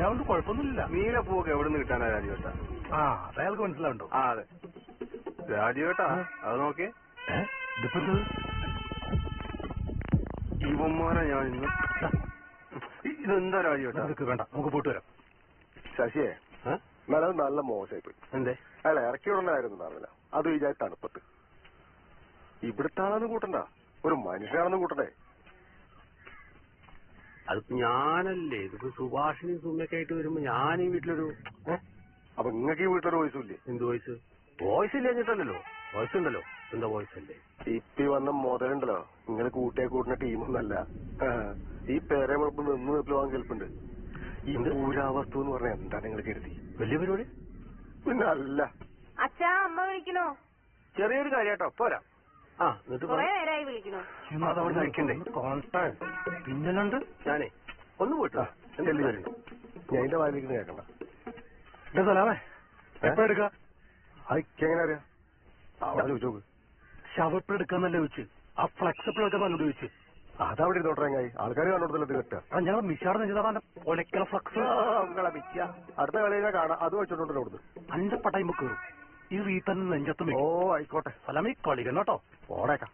ാവുകൊണ്ട് കുഴപ്പമൊന്നുമില്ല. നീലപ്പൂവൊക്കെ എവിടെ നിന്ന് കിട്ടാനാ രാജുവേട്ട? അതയാൾക്ക് മനസ്സിലാവുണ്ടോ? അതെ രാജുവേട്ടാ, അത് നോക്കിയേ. ഇവന്മാരെ ഞാൻ ഇന്ന് ഇതെന്താ രാജുവേട്ടാ? വേണ്ട, നമുക്ക് പോയിട്ട് വരാം. ശശിയെ നല്ലത് നല്ല മോശമായി പോയി. എന്തേ? അയാൾ ഇറക്കി വിടണ്ടായിരുന്നില്ല. അത് വിചാരിച്ച തണുപ്പത്ത് ഇവിടുത്തെ ആളാന്ന് കൂട്ടണ്ട, ഒരു മനുഷ്യനാണെന്ന് കൂട്ടണ്ടേ? അതിപ്പോ ഞാനല്ലേ, ഇതിപ്പോ സുഭാഷിണി സുമ്മയൊക്കെ ആയിട്ട് വരുമ്പോ ഞാൻ ഈ വീട്ടിലൊരു അപ്പൊ നിങ്ങൾക്ക് ഈ വീട്ടിലൊരു വോയിസും ഇല്ലേ? എന്ത് വോയിസ്? വോയിസ് ഇല്ല എന്നിട്ടല്ലോ. വോയിസ് ഉണ്ടല്ലോ. എന്താ വോയിസ് അല്ലേ? ഇപ്പി വന്ന മുതലുണ്ടല്ലോ, ഇങ്ങനെ കൂട്ടിയെ കൂട്ടുന്ന ടീമൊന്നല്ല. ഈ പേരെ നിന്ന് പോകാൻ കേൾപ്പുണ്ട്. ഈ പൂരാവസ്തു എന്ന് പറഞ്ഞാൽ എന്താ നിങ്ങൾ കരുതി? വലിയ പരിപാടി പിന്നെ അല്ല. അച്ഛാ, അമ്മ വിളിക്കണോ? ചെറിയൊരു കാര്യാട്ടോ, പോരാ. കൊറേ നേരമായി വിളിക്കണോ? അതവിടെ കഴിക്കണ്ടേ? പിന്നലുണ്ട്. ഞാനേ ഒന്ന് പോയിട്ടോ. ഞാൻ എന്റെ വായിലിരിക്കുന്ന കേൾക്കണ്ട. സലാമേ, എപ്പോ എടുക്ക? അതെങ്ങനെ അറിയാം? അവിടെ ചോദിച്ചോക്ക്. ശവപ്പ് എടുക്കാന്നല്ലേ ചോദിച്ചു. ആ ഫ്ലെക്സിബിൾ ഒക്കെ നല്ലത് ചോദിച്ചു. അതവിടെ ഇരുന്നോട്ടേങ്ങായി ആൾക്കാർ കണ്ടോടത്തല്ലേ കെട്ടുക. ഞങ്ങൾ മിഷാർന്ന് ചെയ്താൽ ഒലക്കല ഫ്ലക്സ് അടുത്ത കളിയെ കാണാം. അത് വെച്ചോണ്ടല്ലോ അവിടുന്ന് 5 പട്ടയുമ്പോ കയറും. ഈ റീത്തന്നെ നെഞ്ചത്തും. ഓ ആയിക്കോട്ടെ. സലാമി കളിക്കണം കേട്ടോ. ഓടേക്കാം.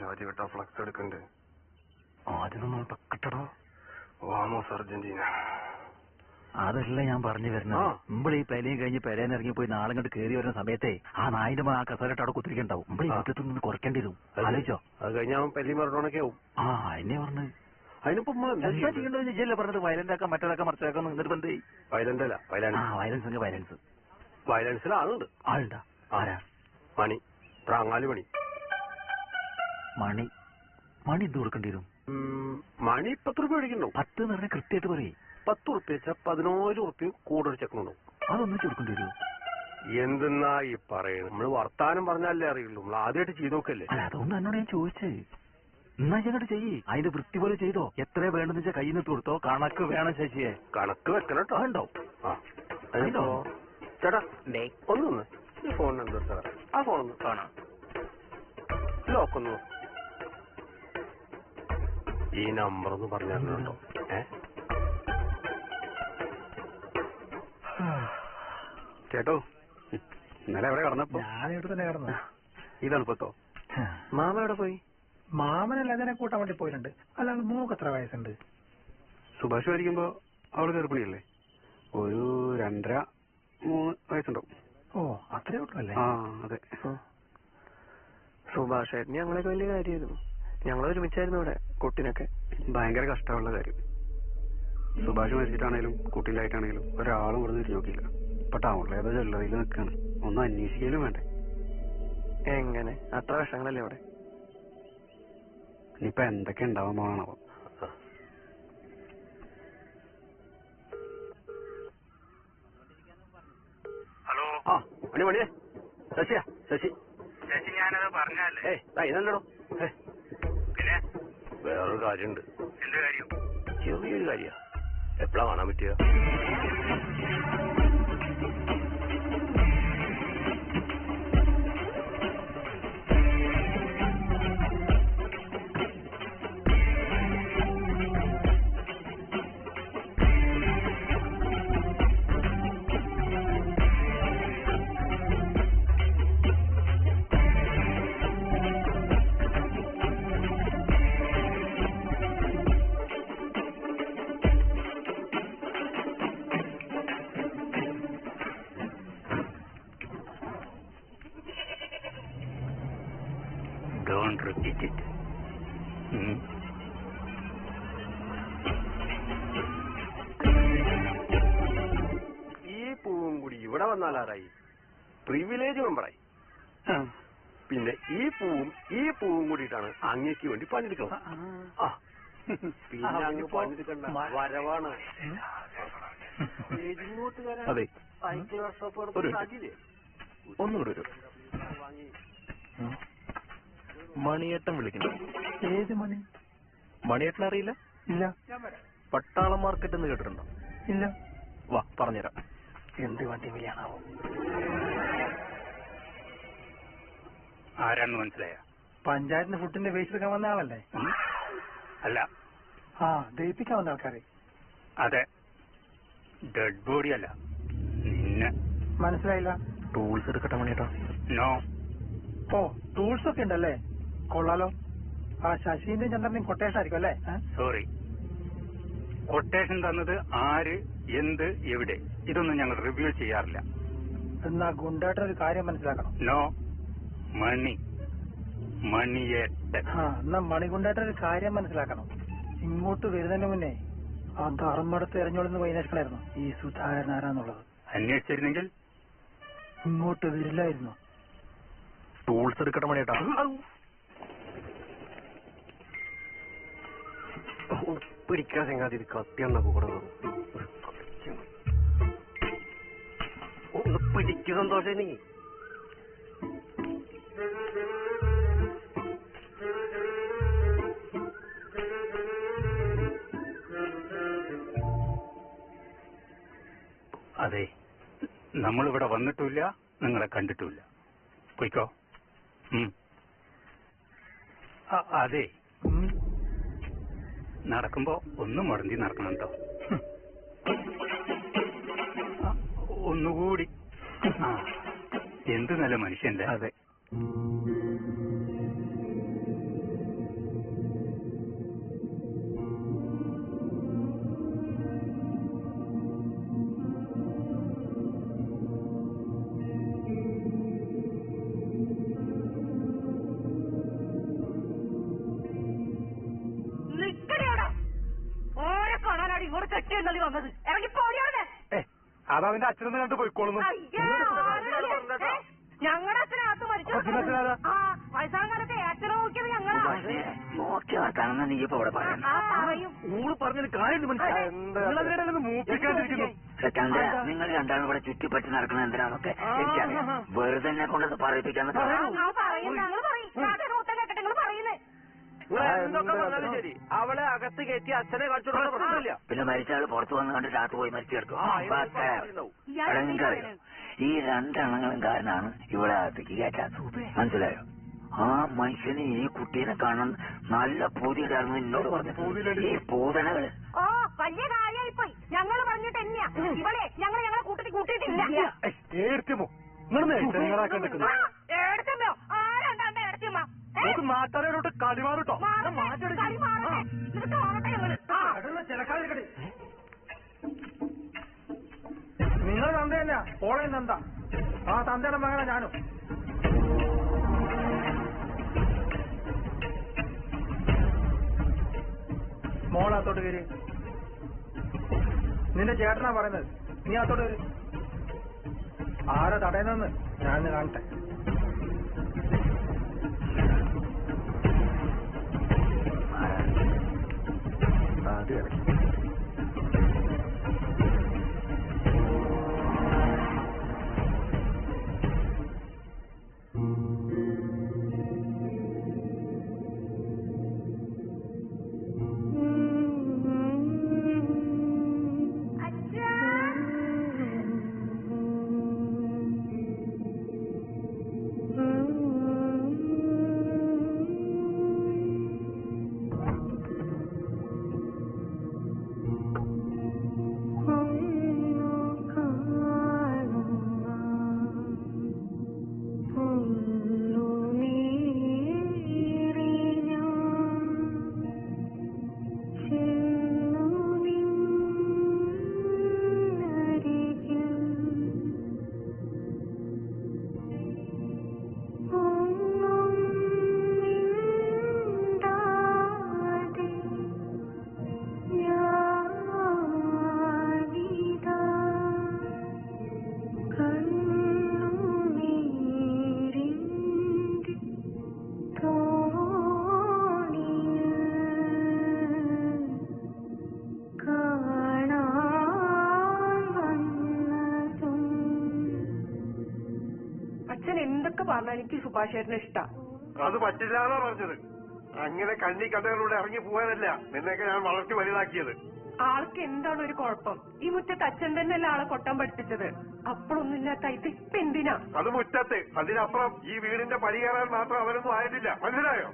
രാജുവേട്ട ഫ്ലക്സ് എടുക്കണ്ടേ? ആദ്യം നമ്മൾ കിട്ടടോ. വാമോസ് അർജന്റീന. അതല്ല ഞാൻ പറഞ്ഞു വരുന്നത്. മുമ്പിൾ ഈ പെലയും കഴിഞ്ഞ് പെരേന്ന് ഇറങ്ങിപ്പോയി നാളെ കണ്ട് കയറി വരുന്ന സമയത്തെ ആ നായിന്റെ ആ കസരട്ട് അവിടെ കുത്തിരിക്കണ്ടാവും. മുമ്പിൾ വീട്ടിൽ നിന്ന് കുറയ്ക്കേണ്ടി വരും. ആലോചിച്ചോ? അത് കഴിഞ്ഞാൽ പെല്ലി മരണമൊക്കെ ആവും. എന്നെ പറഞ്ഞു. അതിനിപ്പോ എന്താ ചെയ്യേണ്ടത്? ഇജ്ജല്ലേ പറഞ്ഞത് വയലന്റ് ആക്കാൻ മറ്റേതാക്കാൻ മറിച്ചാക്കാൻ എന്നിട്ട് ബന്ധേ വയലന്റ് അല്ല വയലൻസ് എങ്കിൽ വയലൻസ്. വയലൻസിൽ ആളുണ്ട്. ആളുണ്ടാ? ആരാ? മണി, പ്രാങ്ങാലി മണി. മണി എന്ത് കൊടുക്കേണ്ടി വരും? മണി 10 രൂപ മേടിക്കണ്ടോ? 10 എന്ന് പറഞ്ഞാൽ കൃത്യമായിട്ട് പറയും. 10 ഉറുപ്പ്യ വെച്ചാൽ 11 ഉറുപ്പ്യ കൂടെ ഒരു ചെക്കനുണ്ടോ? അതൊന്നും കൊടുക്കേണ്ടി വരും. എന്തെന്നാ ഈ പറയുന്നത്? നമ്മള് വർത്താനം പറഞ്ഞാലേ അറിയുള്ളൂ. നമ്മൾ ആദ്യമായിട്ട് ചെയ്ത് നോക്കല്ലേ? അതുകൊണ്ട് എന്നോട് ഞാൻ ചോദിച്ചേ. എന്നാ ഞങ്ങോട്ട് ചെയ്യ്. അതിന്റെ വൃത്തി പോലെ ചെയ്തോ. എത്ര വേണ്ടെന്ന് വെച്ചാൽ കയ്യിൽ നിന്ന് കൊടുത്തോ. കണക്ക് വേണം ശശിയെ. കണക്ക് വെക്കണം കേട്ടോ. ഉണ്ടോ? ചേട്ടാ ഒന്ന് ഈ ഫോൺ നമ്പർ ആ ഫോണൊന്ന് കാണാം. ലോക്കൊന്നു ഈ നമ്പർ ഒന്ന് പറഞ്ഞിരുന്നുണ്ടോ? ചേട്ടോ ഇന്നലെ എവിടെ കിടന്നപ്പോ? ഞാനിവിടെ തന്നെ കിടന്നു. ഈ തണുപ്പത്തോ? മാമ എവിടെ പോയി? മാമനല്ല അതിനെ കൂട്ടാൻ വേണ്ടി പോയിട്ടുണ്ട്. അല്ലാതെ മോക്ക് എത്ര വയസ്സുണ്ട്? സുഭാഷ് മരിക്കുമ്പോ അവള് ഗർഭിണിയല്ലേ? ഒരു 2.5-3 വയസ്സുണ്ടാവും. ഓ അത്രേ ഉള്ളല്ലേ? ആ അതെ. സുഭാഷ് ഏട്ടന് ഞങ്ങളൊക്കെ വലിയ കാര്യമായിരുന്നു. ഞങ്ങൾ ഒരുമിച്ചായിരുന്നു ഇവിടെ കുട്ടിനൊക്കെ. ഭയങ്കര കഷ്ടമുള്ള കാര്യം. സുഭാഷ് മരിച്ചിട്ടാണേലും കുട്ടിയിലായിട്ടാണേലും ഒരാളും ഇവിടെ തിരിഞ്ഞു നോക്കിയില്ല. ഇപ്പൊ ടൗണിലേതോ ജ്വല്ലറിയിൽ നിൽക്കാണ്. ഒന്നും അന്വേഷിക്കലും വേണ്ടേ? എങ്ങനെ അത്ര വിഷങ്ങളല്ലേ ഇവിടെ? ഇനിയിപ്പൊ എന്തൊക്കെ ഉണ്ടാവാൻ പോകണോ? ഹലോ. ആ മണിയെ ശശിയാ? ശശി ഞാനത് പറഞ്ഞല്ലേ. ഇതല്ലോ. പിന്നെ വേറൊരു കാര്യമുണ്ട്. എന്ത് കാര്യം? ചെറിയൊരു കാര്യ. എപ്പോഴാ കാണാൻ പറ്റുക? Don't repeat it. ഈ പൂവും കൂടി ഇവിടെ വന്നാലാറായി പ്രിവിലേജ് മെമ്പറായി. പിന്നെ ഈ പൂവും കൂടിയിട്ടാണ് അങ്ങേക്ക് വേണ്ടി പണിയെടുക്കണം. പിന്നെ അങ്ങ് പണിയെടുക്കണ്ട വരവാണ്. അതെ ഒന്നുകൂടെ വരും. മണിയേട്ടൻ വിളിക്കുന്നു. ഏത് മണി? മണിയേട്ടൻ അറിയില്ല? ഇല്ല. പട്ടാളം മാർക്കറ്റ് എന്ന് കേട്ടിട്ടുണ്ടോ? ഇല്ല. വാ പറഞ്ഞുതരാം. എന്ത് വണ്ടി വിളിയാണാവോ? ആരാണെന്ന് മനസ്സിലായ? പഞ്ചായത്തിന് ഫുഡിന്റെ വേസ്റ്റ് എടുക്കാൻ വന്ന ആളല്ലേ? അല്ല. ആ ദഹിപ്പിക്കാൻ വന്ന ആൾക്കാരെ. അതെ, ഡെഡ് ബോഡി അല്ല. നിന്നെ മനസ്സിലായില്ല. ടൂൾസ് എടുക്കട്ടെ മണിയേട്ടാ? നോ. ഓ ടൂൾസ് ഒക്കെ ഉണ്ടല്ലേ? കൊള്ളാലോ. ആ ശശീന്റെയും ചന്ദ്രന്റെയും കൊട്ടേഷൻ ആയിരിക്കും അല്ലേ? സോറി, കൊട്ടേഷൻ തന്നത് ആര്, എന്ത്, എവിടെ, ഇതൊന്നും ഞങ്ങൾ റിവ്യൂ ചെയ്യാറില്ല. എന്നാ ഗുണ്ടായിട്ട് ഒരു കാര്യം മനസ്സിലാക്കണം. നോ. മണിയേട്ടൻ. എന്നാ മണിഗുണ്ടായിട്ട് ഒരു കാര്യം മനസ്സിലാക്കണം. ഇങ്ങോട്ട് വരുന്നതിന് മുന്നേ ആ ധർമ്മടത്ത് എറിഞ്ഞോളുന്ന വൈനേഷനായിരുന്നു ഈ സുധാകരൻ ആരാന്നുള്ളത്. അന്വേഷിച്ചിരുന്നെങ്കിൽ ഇങ്ങോട്ട് വരില്ലായിരുന്നു. ടൂൾസ് എടുക്കട്ടെ മണിയേട്ടാ? പിടിക്കാൻ ചെങ്ങാതി കത്തിയെന്ന കൂടെ ഒന്ന് പിടിക്കു സന്തോഷം. നീ അതെ, നമ്മളിവിടെ വന്നിട്ടുമില്ല, നിങ്ങളെ കണ്ടിട്ടുമില്ല. പോയിക്കോ. അതെ, നടക്കുമ്പോ ഒന്നും മുടന്തി നടക്കണം കേട്ടോ. ഒന്നുകൂടി. എന്ത് നല്ല മനുഷ്യന്റെ. അതെ. ഇങ്ങോട്ട് കെട്ടിയുണ്ടല്ലോ വന്നത്. ഇറങ്ങി പോടിയാണ്. അതവന്റെ അച്ഛനൊന്നും കണ്ടു പോയിക്കോളുന്നു. ഞങ്ങളുടെ അച്ഛനകത്ത് മരിച്ചു. വയസ്സാം കാലത്തെ അച്ഛനെ നോക്കിയത് ഞങ്ങളാ. നോക്കി വർത്താനം നീ ഇപ്പൊ ഇവിടെ പറയാം. പറഞ്ഞൊരു കാര്യം മൂപ്പിക്കാതിരിക്കുന്നു. ചന്ദ്ര, നിങ്ങൾ രണ്ടാളും ഇവിടെ ചുറ്റിപ്പറ്റി നടക്കുന്നത് എന്തിനാന്നൊക്കെ എനിക്കറിയാം. വെറുതെ എന്നെ കൊണ്ടത് പറയിപ്പിക്കാന്ന്. എന്തൊക്കെ പറഞ്ഞാലും ശരി അവളെ അകത്ത് കയറ്റി അച്ഛനെ കാണിച്ചു കൊടുക്കുന്ന പ്രശ്നമില്ല. പിന്നെ മരിച്ച ആള് പുറത്തു വന്ന് കണ്ട് രാത്രി പോയി മരിച്ചെടുക്കും. ഈ രണ്ടെണ്ണങ്ങളും കാരനാണ് ഇവിടെ അകത്തേക്ക് കയറ്റാത്തത്. മനസ്സിലായോ? ആ മനുഷ്യന് ഈ കുട്ടീനെ കാണാൻ നല്ല പൂതിയിട്ടായിരുന്നു എന്നോട് പറഞ്ഞത്. ഈ പൂതനകള് വലിയ കാര്യമായിപ്പോയി. ഞങ്ങൾ പറഞ്ഞിട്ട് തന്നെയാ ഇവളെ ഞങ്ങളെ കൂട്ടത്തിൽ കൂട്ടിയിട്ടില്ല. നാട്ടുകാരോട്ട് കളിമാറിട്ടോ നിങ്ങൾ തന്ത തന്നെയാ ഓളയും തന്ത. ആ തന്തയുടെ മകനാ ഞാനും. മോളത്തോട്ട് കയറി. നിന്റെ ചേട്ടനാ പറയുന്നത്. നീ അത്തോട്ട് കയറി. ആരാ തടയുന്നെന്ന് ഞാനൊന്ന് കാണട്ടെ. എനിക്ക് സുഭാഷേട്ടനെ ഇഷ്ടം. അത് പറ്റില്ലാന്നാ പറഞ്ഞത്. അങ്ങനെ കണ്ണി കണ്ടകളിലൂടെ ഇറങ്ങി പോകാനല്ല നിന്നെയൊക്കെ ഞാൻ വളർത്തി വലുതാക്കിയത്. ആൾക്ക് എന്താണ് ഒരു കുഴപ്പം? ഈ മുറ്റത്ത് അച്ഛൻ തന്നെയല്ല ആളെ കൊട്ടാൻ പഠിപ്പിച്ചത്. അപ്പോഴൊന്നുമില്ലാത്ത ഇത് ഇപ്പൊ എന്തിനാ? അത് മുറ്റത്ത്. അതിനപ്പുറം ഈ വീടിന്റെ പടി കയറാൻ മാത്രം അവരൊന്നും ആയിട്ടില്ല. മനസ്സിലായോ?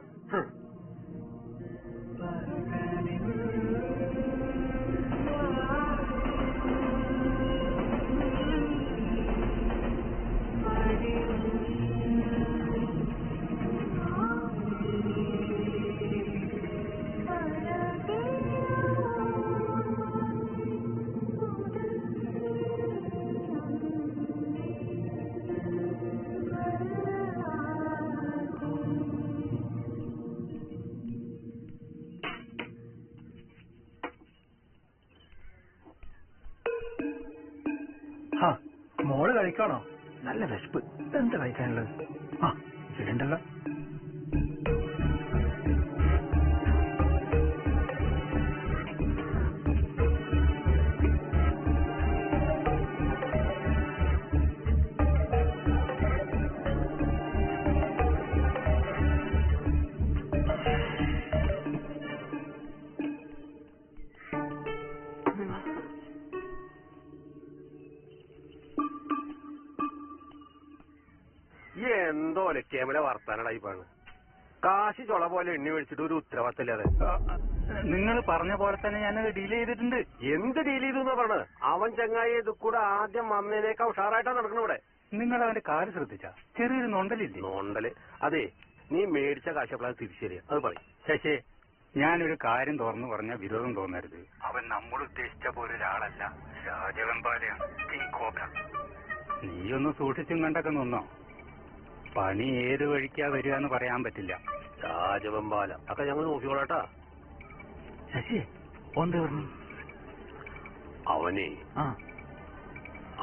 മോള് കഴിക്കാണോ? നല്ല വിശപ്പ്. എന്താ കഴിക്കാനുള്ളത്? ആ ശരിയുണ്ടല്ലോ. എന്തോ കേമല വർത്താനടായിപ്പാണ്. കാശി ചൊള പോലെ എണ്ണി മേടിച്ചിട്ട് ഒരു ഉത്തരവാദിത്തമില്ലാതെ. നിങ്ങൾ പറഞ്ഞ പോലെ തന്നെ ഞാനത് ഡീൽ ചെയ്തിട്ടുണ്ട്. എന്ത് ഡീൽ ചെയ്തു എന്നാ പറഞ്ഞത്? അവൻ ചങ്ങായി ഇത് കൂടെ ആദ്യം വന്നതിനേക്കാൾ ഉഷാറായിട്ടാ നടക്കണ ഇവിടെ. നിങ്ങൾ അവന്റെ കാല് ശ്രദ്ധിച്ച ചെറിയൊരു നൊണ്ടലില്ലേ? നൊണ്ടല്? അതെ, നീ മേടിച്ച കാശപ്പളാ തിരിച്ചറിയാം. അത് പറയും. ശശേ, ഞാനൊരു കാര്യം തുറന്നു പറഞ്ഞ വിരോധം തോന്നരുത്. അവൻ നമ്മൾ ഉദ്ദേശിച്ച പോലെ ഒരാളല്ല. രാജവെമ്പാലയാണ്. നീയൊന്ന് സൂക്ഷിച്ചും കണ്ടൊക്കെ നിന്നോ. പണി ഏത് വഴിക്കാ വരിക എന്ന് പറയാൻ പറ്റില്ല. രാജവെമ്പാല ഒക്കെ ഞങ്ങൾ നോക്കിക്കോളാട്ടാ. ശശിയെ ഓന്ത് പറഞ്ഞു? അവനെ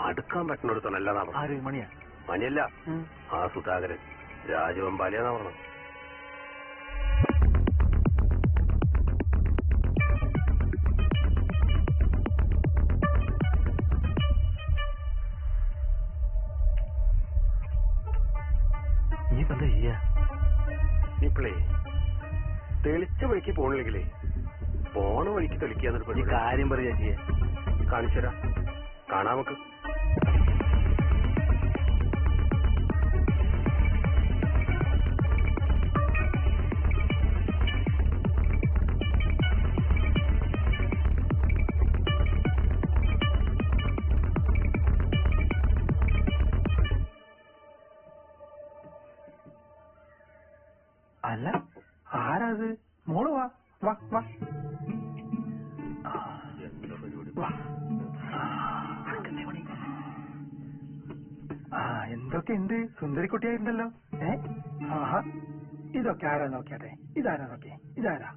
അടുക്കാൻ പറ്റുന്നിടത്തല്ല. ആര്? മണിയാ? മണിയല്ല, ആ സുധാകരൻ. രാജവെമ്പാലയാന്നാ പറഞ്ഞത്. ഇപ്പളേ തെളിച്ച വഴിക്ക് പോണില്ലെങ്കിലേ പോണ വഴിക്ക് തെളിക്കാന്നൊരു കാര്യം പറയാ ചേച്ചിയെ കാണിച്ചുതരാ. കാണാൻ നമുക്ക്. അല്ല, ആരാത്? മോള് വാ വാ വാ വാ. എന്തൊക്കെയുണ്ട്? സുന്ദരിക്കുട്ടിയായിരുന്നല്ലോ. ആഹാ, ഇതൊക്കെ ആരാ നോക്കിയാട്ടെ. ഇതാരാ നോക്കിയേ? ഇതാരാ?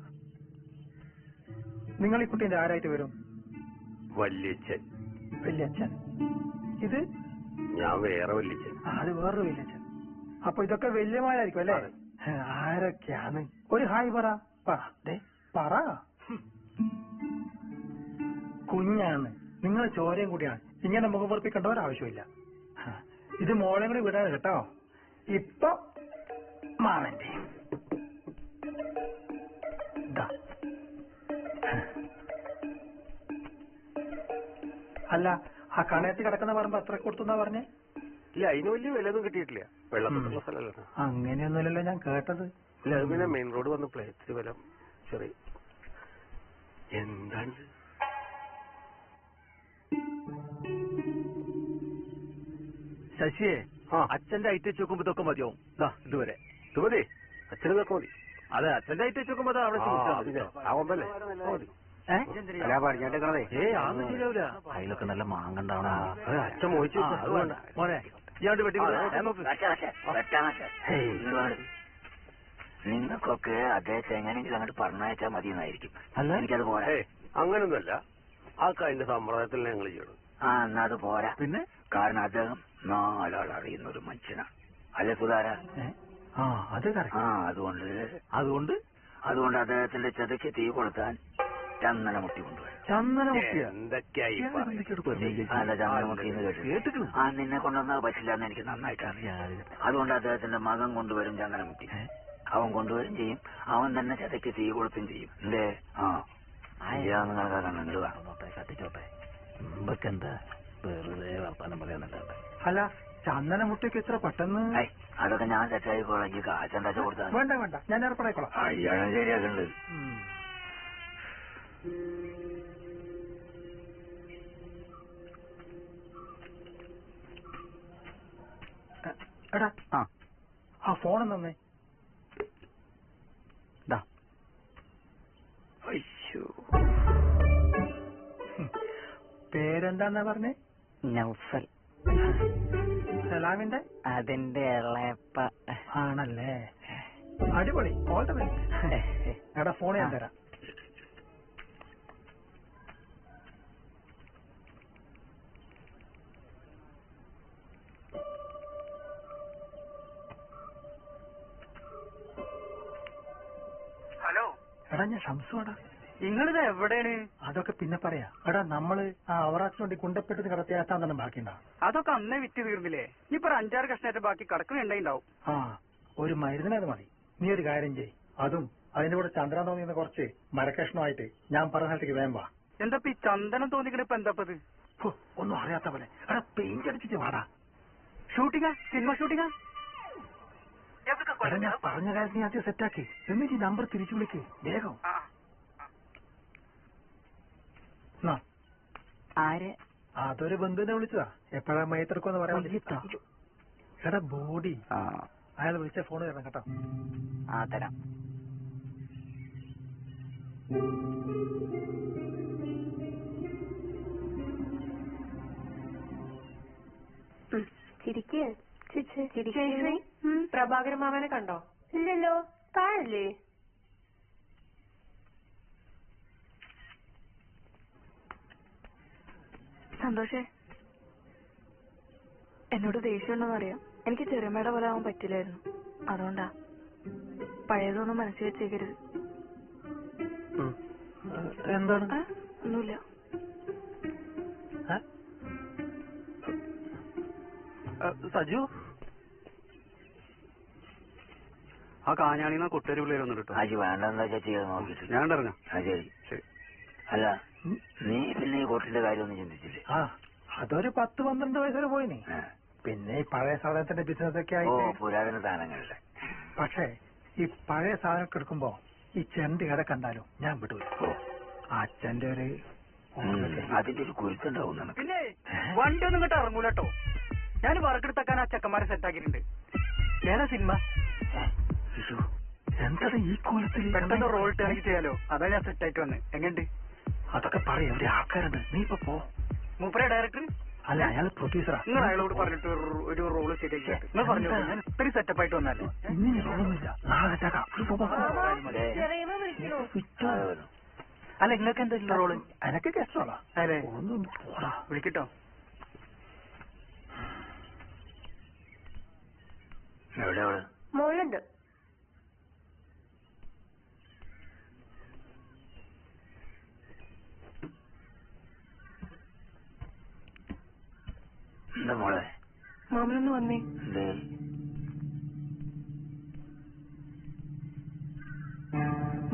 നിങ്ങൾ ഈ കുട്ടീന്റെ ആരായിട്ട് വരും? വല്യച്ഛൻ. വല്യച്ഛൻ. ഇത് ഞാൻ വേറെ വല്യച്ഛൻ. അത് വേറൊരു വല്യച്ഛൻ. അപ്പൊ ഇതൊക്കെ വല്യമാരായിരിക്കും അല്ലേ? ആരൊക്കെയാണ്? ഒരു ഹായ് പറ. പറ. കുഞ്ഞാണ്, നിങ്ങൾ ചോരയും കൂടിയാണ്. ഇങ്ങനെ മുഖപുറപ്പിക്കേണ്ട ഒരാവശ്യമില്ല. ഇത് മോളെ കൂടി വിടാൻ കേട്ടോ. ഇപ്പൊ മാമന്റെ അല്ല, ആ കണയത്ത് കിടക്കുന്ന പറമ്പ് അത്ര കൊടുത്തുന്നാ പറഞ്ഞേ? ഇല്ല, അതിന് വലിയ വിലയൊന്നും കിട്ടിയിട്ടില്ല. വെള്ളത്തിലുള്ള സ്ഥലമല്ലോ. അങ്ങനെയൊന്നുമല്ലല്ലോ ഞാൻ കേട്ടത്. ഇല്ല, അത് പിന്നെ മെയിൻ റോഡ് വന്നപ്പോഴേ ഇത്തിരി വില ചെറിയ. എന്താണ് ശശിയെ? അച്ഛന്റെ ഐറ്റ് വെച്ച് നോക്കുമ്പോ ഇതൊക്കെ മതിയാവും. ഇതുവരെ ഇത് മതി. അച്ഛന് ഇതൊക്കെ മതി. അതെ, അച്ഛന്റെ ഐറ്റ് വെച്ച് നോക്കുമ്പോ അവിടെ ആവുമ്പല്ലേ ശരിയാവില്ല. അതിലൊക്കെ നല്ല മാങ്ങണ്ടാവണം. അച്ഛൻ മോഹിച്ചു. മോനെ ഇയാണ്ട് വെട്ടി നിങ്ങൾക്കൊക്കെ അദ്ദേഹത്തെ എങ്ങനെയെങ്കിലും അങ്ങോട്ട് പറഞ്ഞയച്ചാൽ മതി എന്നായിരിക്കും. എനിക്കത് പോരാ. അങ്ങനൊന്നുമല്ല, ആ കഴിഞ്ഞ സമ്പ്രദായത്തിൽ ഞങ്ങൾ ചെയ്യണം. എന്നാ അത് പോരാ. പിന്നെ കാരണം അദ്ദേഹം 4 ആൾ അറിയുന്ന ഒരു മനുഷ്യനാണ് അല്ലെ സുധാര? അതുകൊണ്ട് അദ്ദേഹത്തിന്റെ ചതയ്ക്ക് തീ കൊളുത്താൻ ചന്ദനമുട്ടി കൊണ്ടുവരും. നിന്നെ കൊണ്ടുവന്നത് പറ്റില്ല എന്ന് എനിക്ക് നന്നായിട്ട് അറിയാം. അതുകൊണ്ട് അദ്ദേഹത്തിന്റെ മകൻ കൊണ്ടുവരും ചന്ദനമുട്ടി. അവൻ കൊണ്ടുവരും ചെയ്യും, അവൻ തന്നെ ചതയ്ക്ക് തീ കൊളുത്തും ചെയ്യും. എന്തേ? നിങ്ങൾക്ക് കണ്ണുങ്ങൾ കാണുന്നോട്ടെ, കത്തിച്ചോട്ടെ. എന്താ വെറുതെ വർത്താനം പറയാനല്ലാണ്ട്. അല്ല, ചന്ദനമുട്ടിക്ക് ഇത്ര പെട്ടെന്ന്? അതൊക്കെ ഞാൻ തെറ്റായിക്കോളാം. എനിക്ക് കാശണ്ടാച്ച കൊടുത്താൽ വേണ്ട വേണ്ട, ഞാൻ ഏർപ്പെടായിക്കോളാം. അയ്യാണ് ശരിയാക്കണ്ട്. എടാ, ആ ഫോൺ തന്നെ. പേരെന്താന്നാ പറഞ്ഞേ? നൗഫൽ. സലാമിന്റെ? അതിന്റെ ഇളയപ്പ. ആണല്ലേ, അടിപൊളി. All the best. എടാ, ഫോൺ ഞാൻ തരാം. ഹലോ. എടാ, ഞാൻ ഷംസുവാടാ. നിങ്ങളിത് എവിടെയാണ്? അതൊക്കെ പിന്നെ പറയാ. എടാ, നമ്മള് ആ അവറാച്ചിന് വേണ്ടി കുണ്ടപ്പെട്ട് കടത്തിയാത്താൻ തന്നെ ബാക്കിണ്ടാ. അതൊക്കെ അന്നേ വിറ്റ് തീർന്നില്ലേ? ഇപ്പൊ 5-6 കഷ്ണമായിട്ട് ബാക്കി കടക്കുന്നുണ്ടാവും. ആ, ഒരു മരുന്നിനത് മതി. നീ ഒരു കാര്യം ചെയ്, അതും അതിന്റെ കൂടെ ചന്ദ്രൻ തോന്നിയുന്ന കുറച്ച് മരക്കഷ്ണമായിട്ട് ഞാൻ പറഞ്ഞ സ്ഥലത്തേക്ക് വേഗം വാ. എന്താ ഈ ചന്ദനം തോന്നിക്കണ ഇപ്പൊ എന്താപ്പത്? ഒന്നും അറിയാത്ത പോലെ. എടാ, പെയിന്റ് അടിച്ചിട്ട് വാടാ. ഷൂട്ടിങ്ങാ? സിനിമ ഷൂട്ടിങ്ങാ? എടാ, ഞാൻ പറഞ്ഞ കാര്യം നീ ആദ്യം സെറ്റാക്കി, എന്നിട്ട് ഈ നമ്പർ തിരിച്ചു വിളിക്ക് വേഗം. ആര്? അതൊരു ബന്ധുവിനെ വിളിച്ചതാ. എപ്പോഴാ മയത്തിറക്കുമെന്ന് പറയാൻ. എടാ, ബോഡി. അയാൾ വിളിച്ച ഫോൺ തരണം കേട്ടോ. തരാം. പ്രഭാകരൻ മാമനെ കണ്ടോ? ഇല്ലല്ലോ, താഴല്ലേ? സന്തോഷേ, എന്നോട് ദേഷ്യമുണ്ടെന്ന് അറിയാം. എനിക്ക് ചെറുമയുടെ പോലെ ആവാൻ പറ്റില്ലായിരുന്നു. അതുകൊണ്ടാ. പഴയതൊന്നും മനസ്സിൽ വെച്ചേക്കരുത്. എന്താണ്? ഒന്നുമില്ല. സജു, ആ കാഞ്ഞാണിന്ന് കൊട്ടേരി പിള്ളേർ വന്നിട്ട് കേട്ടോ. ആജി വേണ്ടെന്താ ചെയ്ത് നോക്കിട്ട് ഞാൻ ഇറങ്ങാം. ശരി. അല്ല നീ പിന്നെ ഈ കൊട്ടിന്റെ കാര്യമൊന്നും ചിന്തിച്ചില്ലേ? ആ അതൊരു 10-12 വയസ്സ് വരെ പോയിനി. പിന്നെ ഈ പഴയ സാധനത്തിന്റെ ബിസിനസ് ഒക്കെ ആയിട്ട് പുരാതന സാധനങ്ങളിലെ. പക്ഷേ ഈ പഴയ സാധനമൊക്കെ എടുക്കുമ്പോ ഈ ചെണ്ട് കട കണ്ടാലോ ഞാൻ വിടും. അച്ഛന്റെ ഒരു അതിന്റെ ഒരു കുരുത്തുണ്ടാവും. പിന്നെ വണ്ടി ഒന്നും ഇങ്ങോട്ട് ഇറങ്ങൂല കേട്ടോ. ഞാൻ വർക്കെടുത്താക്കാൻ ആ ചെക്കന്മാരെ സെറ്റാക്കിയിട്ടുണ്ട്. ഏതാ സിനിമ? എന്താ ഈ കോലത്തിൽ പെട്ടെന്ന് റോൾ ഇറങ്ങി ചെയ്യാലോ. അതാ ഞാൻ സെറ്റായിട്ട് വന്ന്. എങ്ങനെയുണ്ട്? അതൊക്കെ പറയും. എവിടെ ആൾക്കാരുണ്ട്? നീ ഇപ്പൊ പോ. മൂപ്പരെ ഡയറക്ടർ അല്ല അയാൾ പ്രൊഡ്യൂസറാ. നിങ്ങൾ അയാളോട് പറഞ്ഞിട്ട് ഒരു റോള് ശരിയാക്കി നിങ്ങൾ പറഞ്ഞു. ഞാൻ ഇത്രയും സെറ്റപ്പായിട്ട് വന്നാലോ. ഇനി റോളൊന്നുമില്ല. നാളെ അല്ല നിങ്ങൾക്ക് എന്താ റോള്? എനക്ക് ഗസ്റ്റോളാ. അല്ലേ ഒന്നും പോടാ. വിളിക്കട്ടോ. എവിടെ മോളുണ്ട്. എന്താ മോളെ? മാമനൊന്ന് വന്നേ.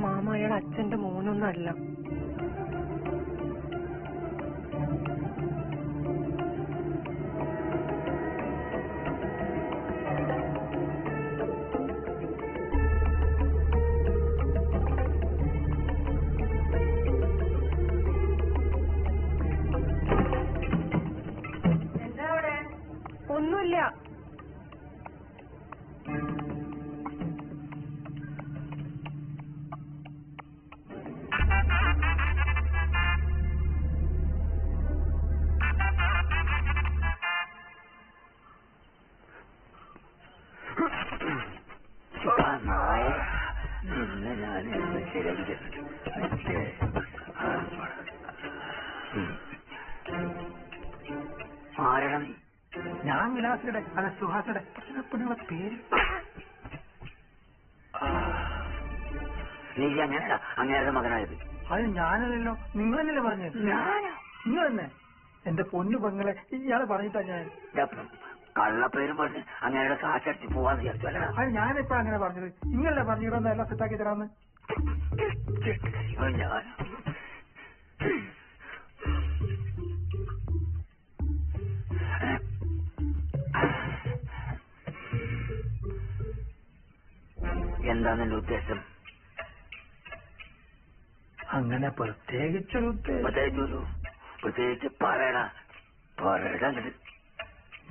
മാമ അയാൾ അച്ഛന്റെ മോനൊന്നും അല്ല. ഒന്നുമില്ല. ആരാണ് നീ? ഞാൻ വിലാസിയുടെ അല്ല സുഹാസിയുടെ പെണ്ണുള്ള പേര്. നീ അങ്ങനെയാ അങ്ങേരുടെ മകനായത്? അത് ഞാനല്ലല്ലോ, നിങ്ങളല്ലേ പറഞ്ഞത്? നിങ്ങൾ തന്നെ എന്റെ പൊന്നു പെങ്ങളെ ഇയാളെ പറഞ്ഞിട്ടാ ഞാൻ. കള്ളപ്പേരും പറഞ്ഞ് അങ്ങേരുടെ കാശടിച്ച് പോവാന്ന് വിചാരിച്ചല്ല. അത് ഞാനിപ്പോ അങ്ങനെ പറഞ്ഞത്. നിങ്ങളല്ലേ പറഞ്ഞിടന്ന് എല്ലാം സെറ്റാക്കി തരാന്ന്. എന്താണ് എന്റെ ഉദ്ദേശം? അങ്ങനെ പ്രത്യേകിച്ച് പറയടാ.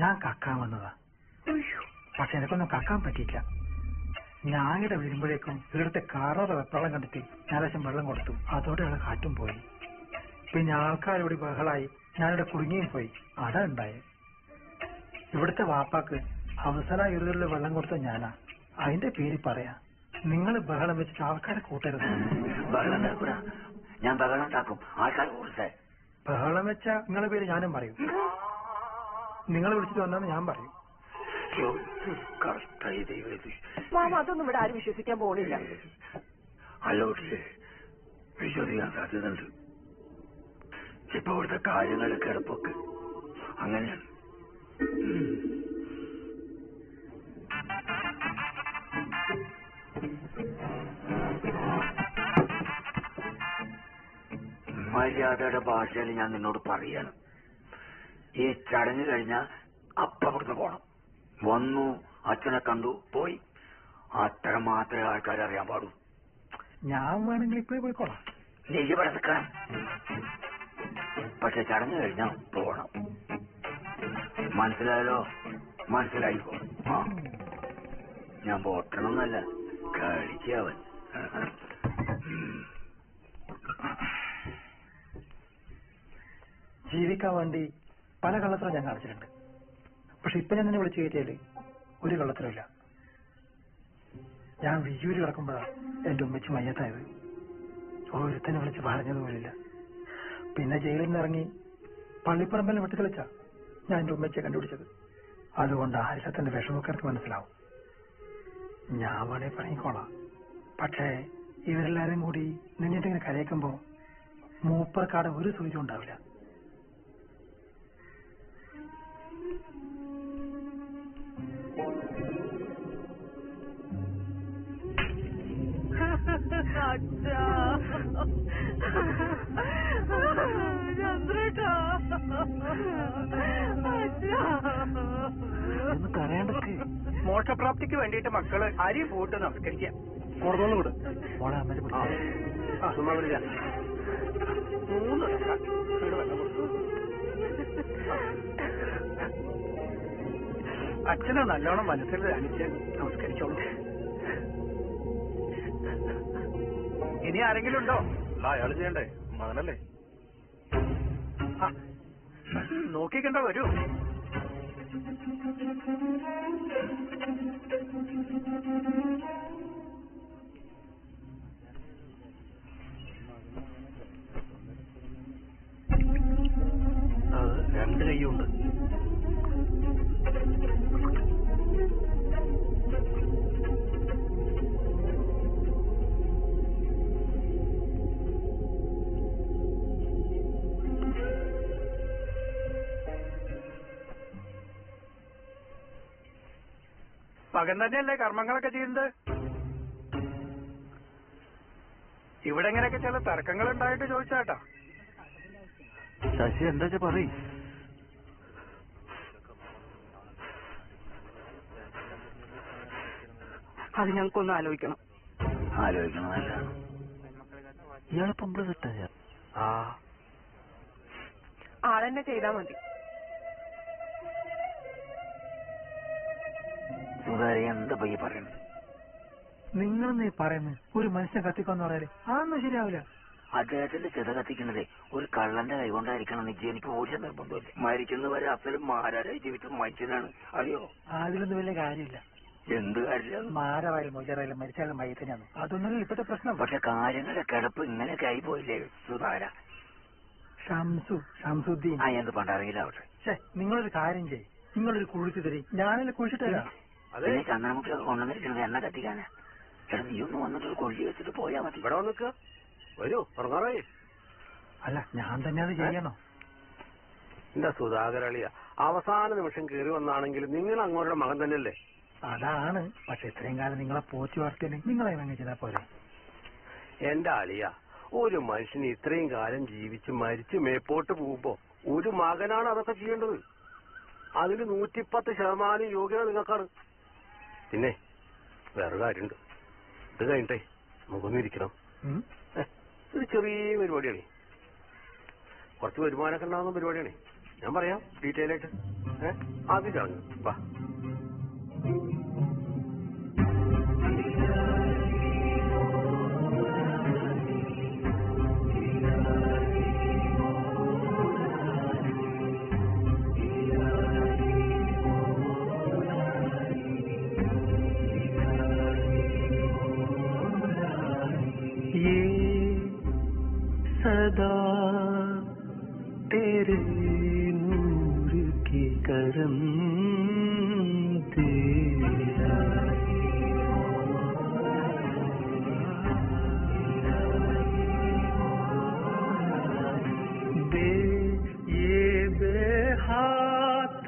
ഞാൻ കക്കാൻ വന്നതാ. പക്ഷെ എനിക്കൊന്നും കക്കാൻ പറ്റിയില്ല. ഞാനിവിടെ വരുമ്പോഴേക്കും ഇവിടുത്തെ കാറോടെ വെപ്രളം കണ്ടിട്ട് ഞാനേശം വെള്ളം കൊടുത്തു. അതോടെയുള്ള കാറ്റും പോയി. പിന്നെ ആൾക്കാരോട് ബഹളായി. ഞാനിവിടെ കുടുങ്ങിയും പോയി. അതാ ഉണ്ടായേ. ഇവിടുത്തെ വാപ്പാക്ക് അവസരമായി ഒരു വെള്ളം കൊടുത്ത ഞാനാ. അതിന്റെ പേര് പറയാ. നിങ്ങൾ ബഹളം വെച്ചിട്ട് ആൾക്കാരെ കൂട്ടരുത്. ഞാൻ ബഹളം ഉണ്ടാക്കും. ആൾക്കാർ കൂട്ടട്ടെ. ബഹളം വെച്ച നിങ്ങളെ പേര് ഞാനും പറയും. നിങ്ങൾ വിളിച്ചിട്ട് വന്നാന്ന് ഞാൻ പറയും. മാമ അതൊന്നും ഇവിടെ ആരും വിശ്വസിക്കാൻ പോണില്ല. അല്ലോട്ടില്ലേ, വിശ്വസിക്കാൻ സാധ്യതയുണ്ട്. ഇപ്പൊ ഇവിടുത്തെ കാര്യങ്ങളുടെ കിടപ്പൊക്കെ അങ്ങനെയാണ്. മര്യാദയുടെ ഭാഷയിൽ ഞാൻ നിന്നോട് പറയാണ്. ഈ ചടങ്ങ് കഴിഞ്ഞാൽ അപ്പം ഇവിടുന്ന് പോണം. വന്നു, അച്ഛനെ കണ്ടു, പോയി. അത്ര മാത്രമേ ആൾക്കാരെ അറിയാൻ പാടൂ. ഞാൻ വേണമെങ്കിൽ ഇപ്പോഴേ പോയിക്കോളാം. നീ ഇവിടെ നിൽക്കണം. പക്ഷെ ചടങ്ങ് കഴിഞ്ഞാൽ പോണം. മനസ്സിലായല്ലോ? മനസ്സിലായിക്കോ. ഞാൻ പോട്ടണമെന്നല്ല, കളിക്കാവൻ. ജീവിക്കാൻ വേണ്ടി പല കള്ളത്തിലും ഞാൻ കാണിച്ചിട്ടുണ്ട്. പക്ഷെ ഇപ്പൊ ഞാൻ നിന്നെ വിളിച്ചു കയറ്റിയാല് ഒരു കള്ളത്തിലുമില്ല. ഞാൻ വിജൂര് കിടക്കുമ്പോഴാണ് എന്റെ ഉമ്മച്ചി മയ്യത്തായത്. ഒരുത്തനെ വിളിച്ച് പറഞ്ഞതുപോലില്ല. പിന്നെ ജയിലിൽ നിന്ന് ഇറങ്ങി പള്ളിപ്പറമ്പലിനെ വിട്ട് കളിച്ചാ ഞാൻ എന്റെ ഉമ്മച്ചിയെ കണ്ടുപിടിച്ചത്. അതുകൊണ്ട് ആയിരത്തിന്റെ വിഷമക്കാർക്ക് മനസ്സിലാവും. ഞാൻ വേണേ പറഞ്ഞിക്കോളാം. പക്ഷേ ഇവരെല്ലാരും കൂടി നിന്നിട്ടിങ്ങനെ കരയിക്കുമ്പോ മൂപ്പർക്കാടെ ഒരു സൂര്യം ഉണ്ടാവില്ല. ചന്ദ്രേട്ടാ ഒന്ന് കരയാണ്ടൊക്കെ മോക്ഷപ്രാപ്തിക്ക് വേണ്ടിയിട്ട് മക്കള് അരി പൂട്ട് നമസ്കരിക്കാം. കൊടുത്തോളൂ കൂടെ മോളെ അമ്മ ചുമ്മാ വിളിക്കാം. 3 തവണ ഇവിടെ വെള്ളം കൊടുത്തു. അച്ഛനെ നല്ലോണം മനസ്സിൽ ധ്യാനിച്ച് നമസ്കരിച്ചോളൂ. ഇനി ആരെങ്കിലും ഉണ്ടോ? അയാൾ ചെയ്യണ്ടേ, മകനല്ലേ? നോക്കിക്കണ്ട വരൂ. അത് 2 കൈയുണ്ട്. മകൻ തന്നെയല്ലേ കർമ്മങ്ങളൊക്കെ ചെയ്യുന്നത്? ഇവിടെ എങ്ങനെയൊക്കെ ചില തർക്കങ്ങൾ ഉണ്ടായിട്ട് ചോദിച്ചാട്ടാ. ശശി എന്താ പറയും? അത് ഞങ്ങൾക്കൊന്ന് ആലോചിക്കണം. ആലോചിക്കണമല്ല. ഇയാളിപ്പം സെറ്റായ ആളെന്നെ ചെയ്താ മതി. സുധാരി എന്താ പയ്യെ പറയണത്? നിങ്ങൾ നീ പറയുന്നത് ഒരു മനുഷ്യനെ കത്തിക്കാന്ന് പറയാല് അതൊന്നും ശരിയാവില്ല. അദ്ദേഹത്തിന്റെ ചിത കത്തിക്കുന്നത് ഒരു കള്ളന്റെ കൈകൊണ്ടായിരിക്കണം നിശ്ചയം. എനിക്ക് ഒരു നിർബന്ധമില്ല. മരിക്കുന്നവരെ അപ്പലും മഹാരാജായി ജീവിച്ച മനുഷ്യനാണ്, അറിയോ? അതിലൊന്നും വലിയ കാര്യമില്ല. എന്ത് കാര്യം? മാരായാലും മുജറായാലും മരിച്ചാലും മയത്തന്നെയാണ്. അതൊന്നും ഇപ്പത്തെ പ്രശ്നം. പക്ഷെ കാര്യങ്ങളുടെ കിടപ്പ് ഇങ്ങനെയൊക്കെ ആയി പോയില്ലേ സുധാര? ഷംസുദ്ദീൻ എന്ത് പണ്ടറിയില്ല. പക്ഷെ നിങ്ങളൊരു കാര്യം ചെയ്യും, നിങ്ങളൊരു കുഴിച്ചു തരി, ഞാനല്ലേ കുഴിച്ചിട്ടല്ല. പിന്നെ ചന്ദ്രമുഖിയൊക്കെ കൊണ്ടുവന്നിരിക്കുന്നത് എണ്ണ കത്തിക്കാനാ. എടാ നീ ഒന്ന് വന്നിട്ട് കൊള്ളി വെച്ചിട്ട് പോയാ മതി. ഇവിടെ വന്നിക്ക വരൂ, ഉറങ്ങാറായി. അല്ല ഞാൻ തന്നെ അത് ചെയ്യണോ? എന്താ സുധാകരളിയ, അവസാന നിമിഷം കയറി വന്നാണെങ്കിലും നിങ്ങൾ അങ്ങോട്ടുടെ മകൻ തന്നെയല്ലേ? അതാണ്. പക്ഷെ ഇത്രയും കാലം നിങ്ങളെ പോറ്റി വളർത്തിയല്ലേ, നിങ്ങളെ അങ്ങനെ ചെയ്താൽ പോരെ? എന്റെ അളിയ, ഒരു മനുഷ്യന് ഇത്രയും കാലം ജീവിച്ച് മരിച്ച് മേപ്പോട്ട് പോകുമ്പോ ഒരു മകനാണ് അതൊക്കെ ചെയ്യേണ്ടത്. അതിന് 110% യോഗ്യത നിങ്ങൾക്കാണ്. പിന്നെ വേറെ കാര്യമുണ്ട്. ഇത് കഴിഞ്ഞിട്ടേ നമുക്കൊന്നും ഇരിക്കണം. ഒരു ചെറിയ പരിപാടിയാണ്, കുറച്ച് വരുമാനമൊക്കെ ഉണ്ടാകുന്ന പരിപാടിയാണ്. ഞാൻ പറയാം ഡീറ്റെയിൽ ആയിട്ട്. ആദ്യം ചടങ്ങ് വാ. सदा तेरे नूर की करम तेरा दे ये बेहात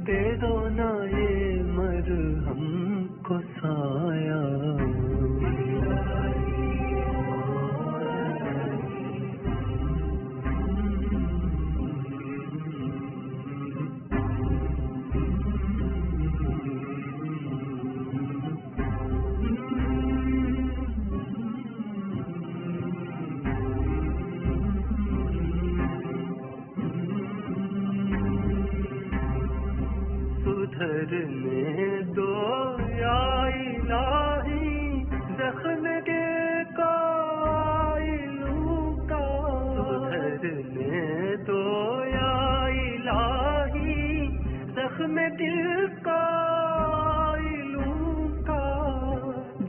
दे दो ना ये मरहम को साया सुधरने दो या इलाही जख्म के कायलों का सुधरने दो या इलाही जख्म दिल कायलों का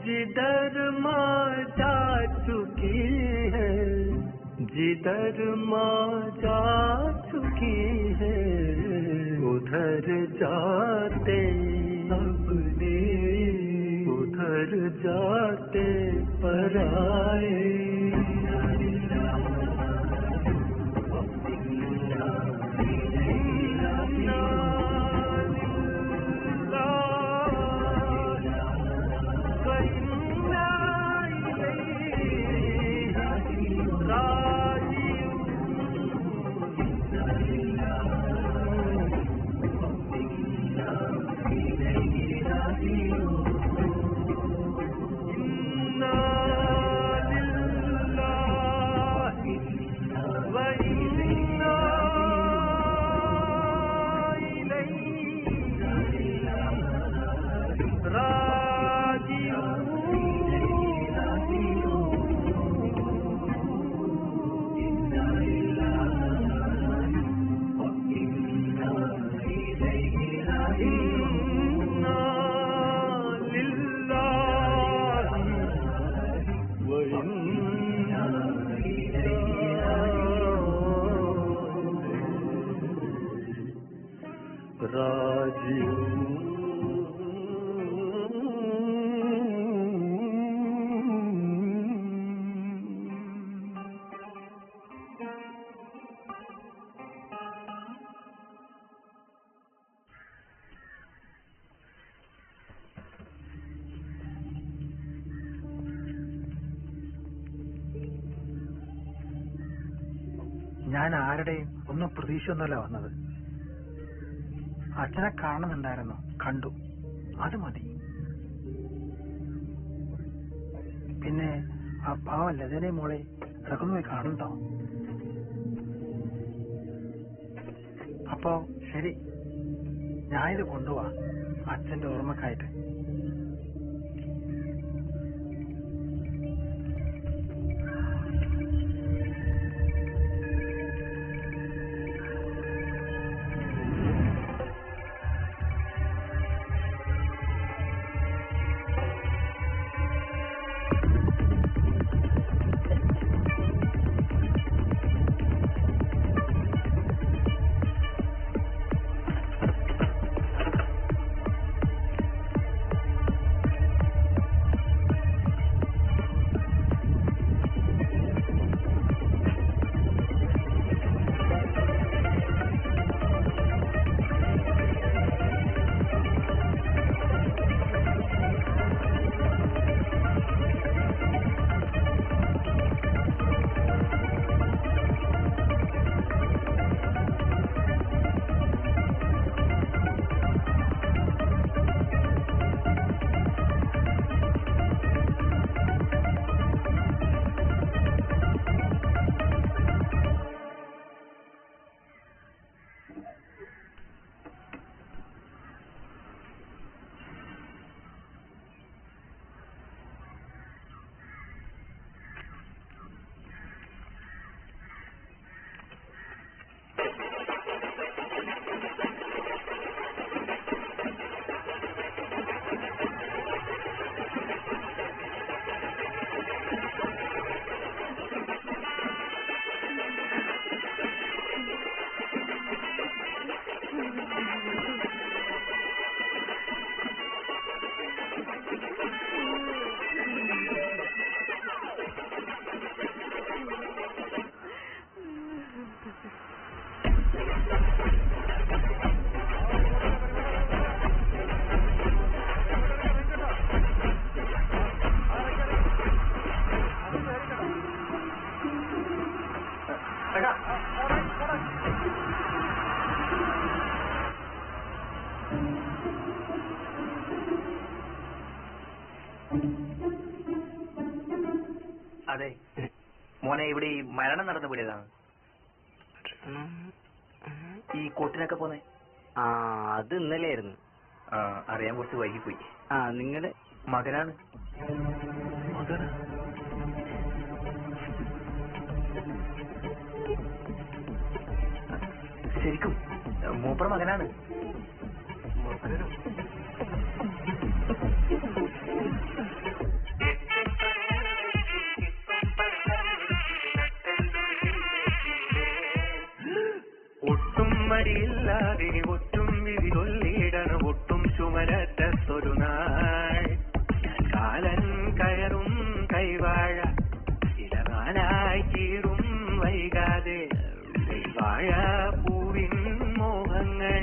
जिधर माँ जा चुकी है जिधर माँ जा चुकी है उधर जाते अपने उधर जाते पराए ഞാൻ ആരുടെയും ഒന്നും പ്രതീക്ഷയൊന്നുമല്ല വന്നത്. അച്ഛനെ കാണുന്നുണ്ടായിരുന്നു, കണ്ടു, അത് മതി. പിന്നെ ആ പാവം ലതനെ മോളെ ഇടക്കൊന്നു പോയി കാണുന്നുണ്ടോ? അപ്പോ ശരി, ഞാനിത് കൊണ്ടുപോവാ അച്ഛന്റെ ഓർമ്മക്കായിട്ട്. അതെ മോനെ, ഇവിടെ ഈ മരണം നടന്ന വീടേതാണ്. ഈ കോട്ടിനൊക്കെ പോന്നെ? ആ, അത് ഇന്നലെ ആയിരുന്നു. അറിയാൻ കുറച്ച് വൈകിപ്പോയി. ആ, നിങ്ങളുടെ മകനാണ്. ശരിക്കും മൂപ്പറ മകനാണ്. ഒട്ടും മടിയില്ലാതെ ഒറ്റും വിധി കൊല്ലിടണം, ഒട്ടും ചുമരത്തൊരു നാൾ കാലൻ കയറും കൈവാഴ ഇലവാനായി കീറും വൈകാതെ വാഴ പൂവിൻ മോഹങ്ങൾ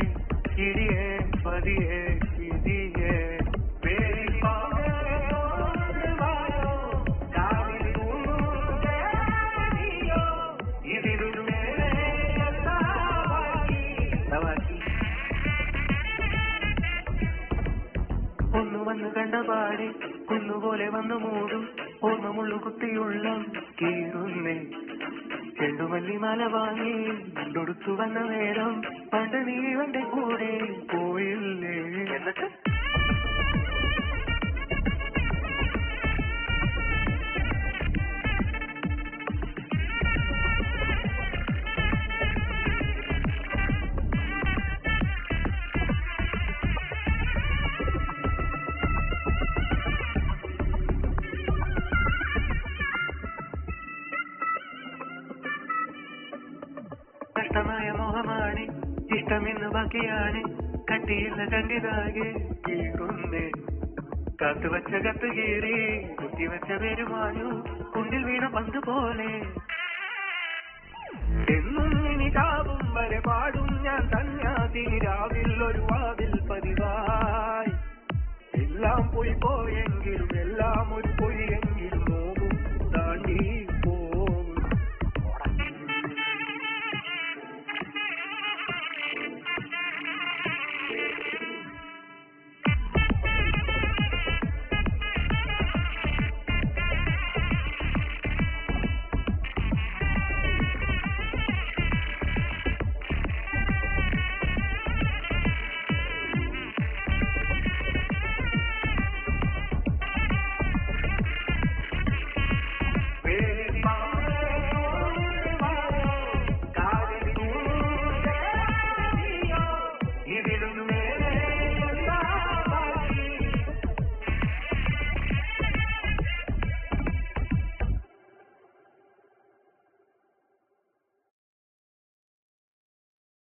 കിടിയെ പതിയെ വിധിയെ ഒന്നു വന്നു കണ്ടപാടെ കുന്നുപോലെ വന്നു മൂടും ഓർമ്മമുള്ളു കുത്തിയുള്ള കീറുന്നേ ചെണ്ടുമല്ലി മല വാങ്ങി കൊണ്ടൊടുത്തു വന്ന നേരം പണ്ട് നീ വന്റെ കൂടെ പോയില്ലേ? എന്നിട്ട് നഷ്ടമായ മോഹമാണ് ഇഷ്ടമിന്ന് ബാക്കിയാണ് കട്ടിയില്ല കണ്ടിതാകെ കീറുന്നേ കാത്തുവച്ച കത്ത് കീറി കുത്തിവച്ച പെരുമാനു കുണ്ടിൽ വീണ പന്ത് പോലെ എന്നും ഇനി കാവും വരെ പാടും ഞാൻ തന്യാതിരാവിൽ ഒരു വാതിൽ പതിവായി എല്ലാം പോയി പോയെങ്കിലും എല്ലാം ഒരു പൊയ്യ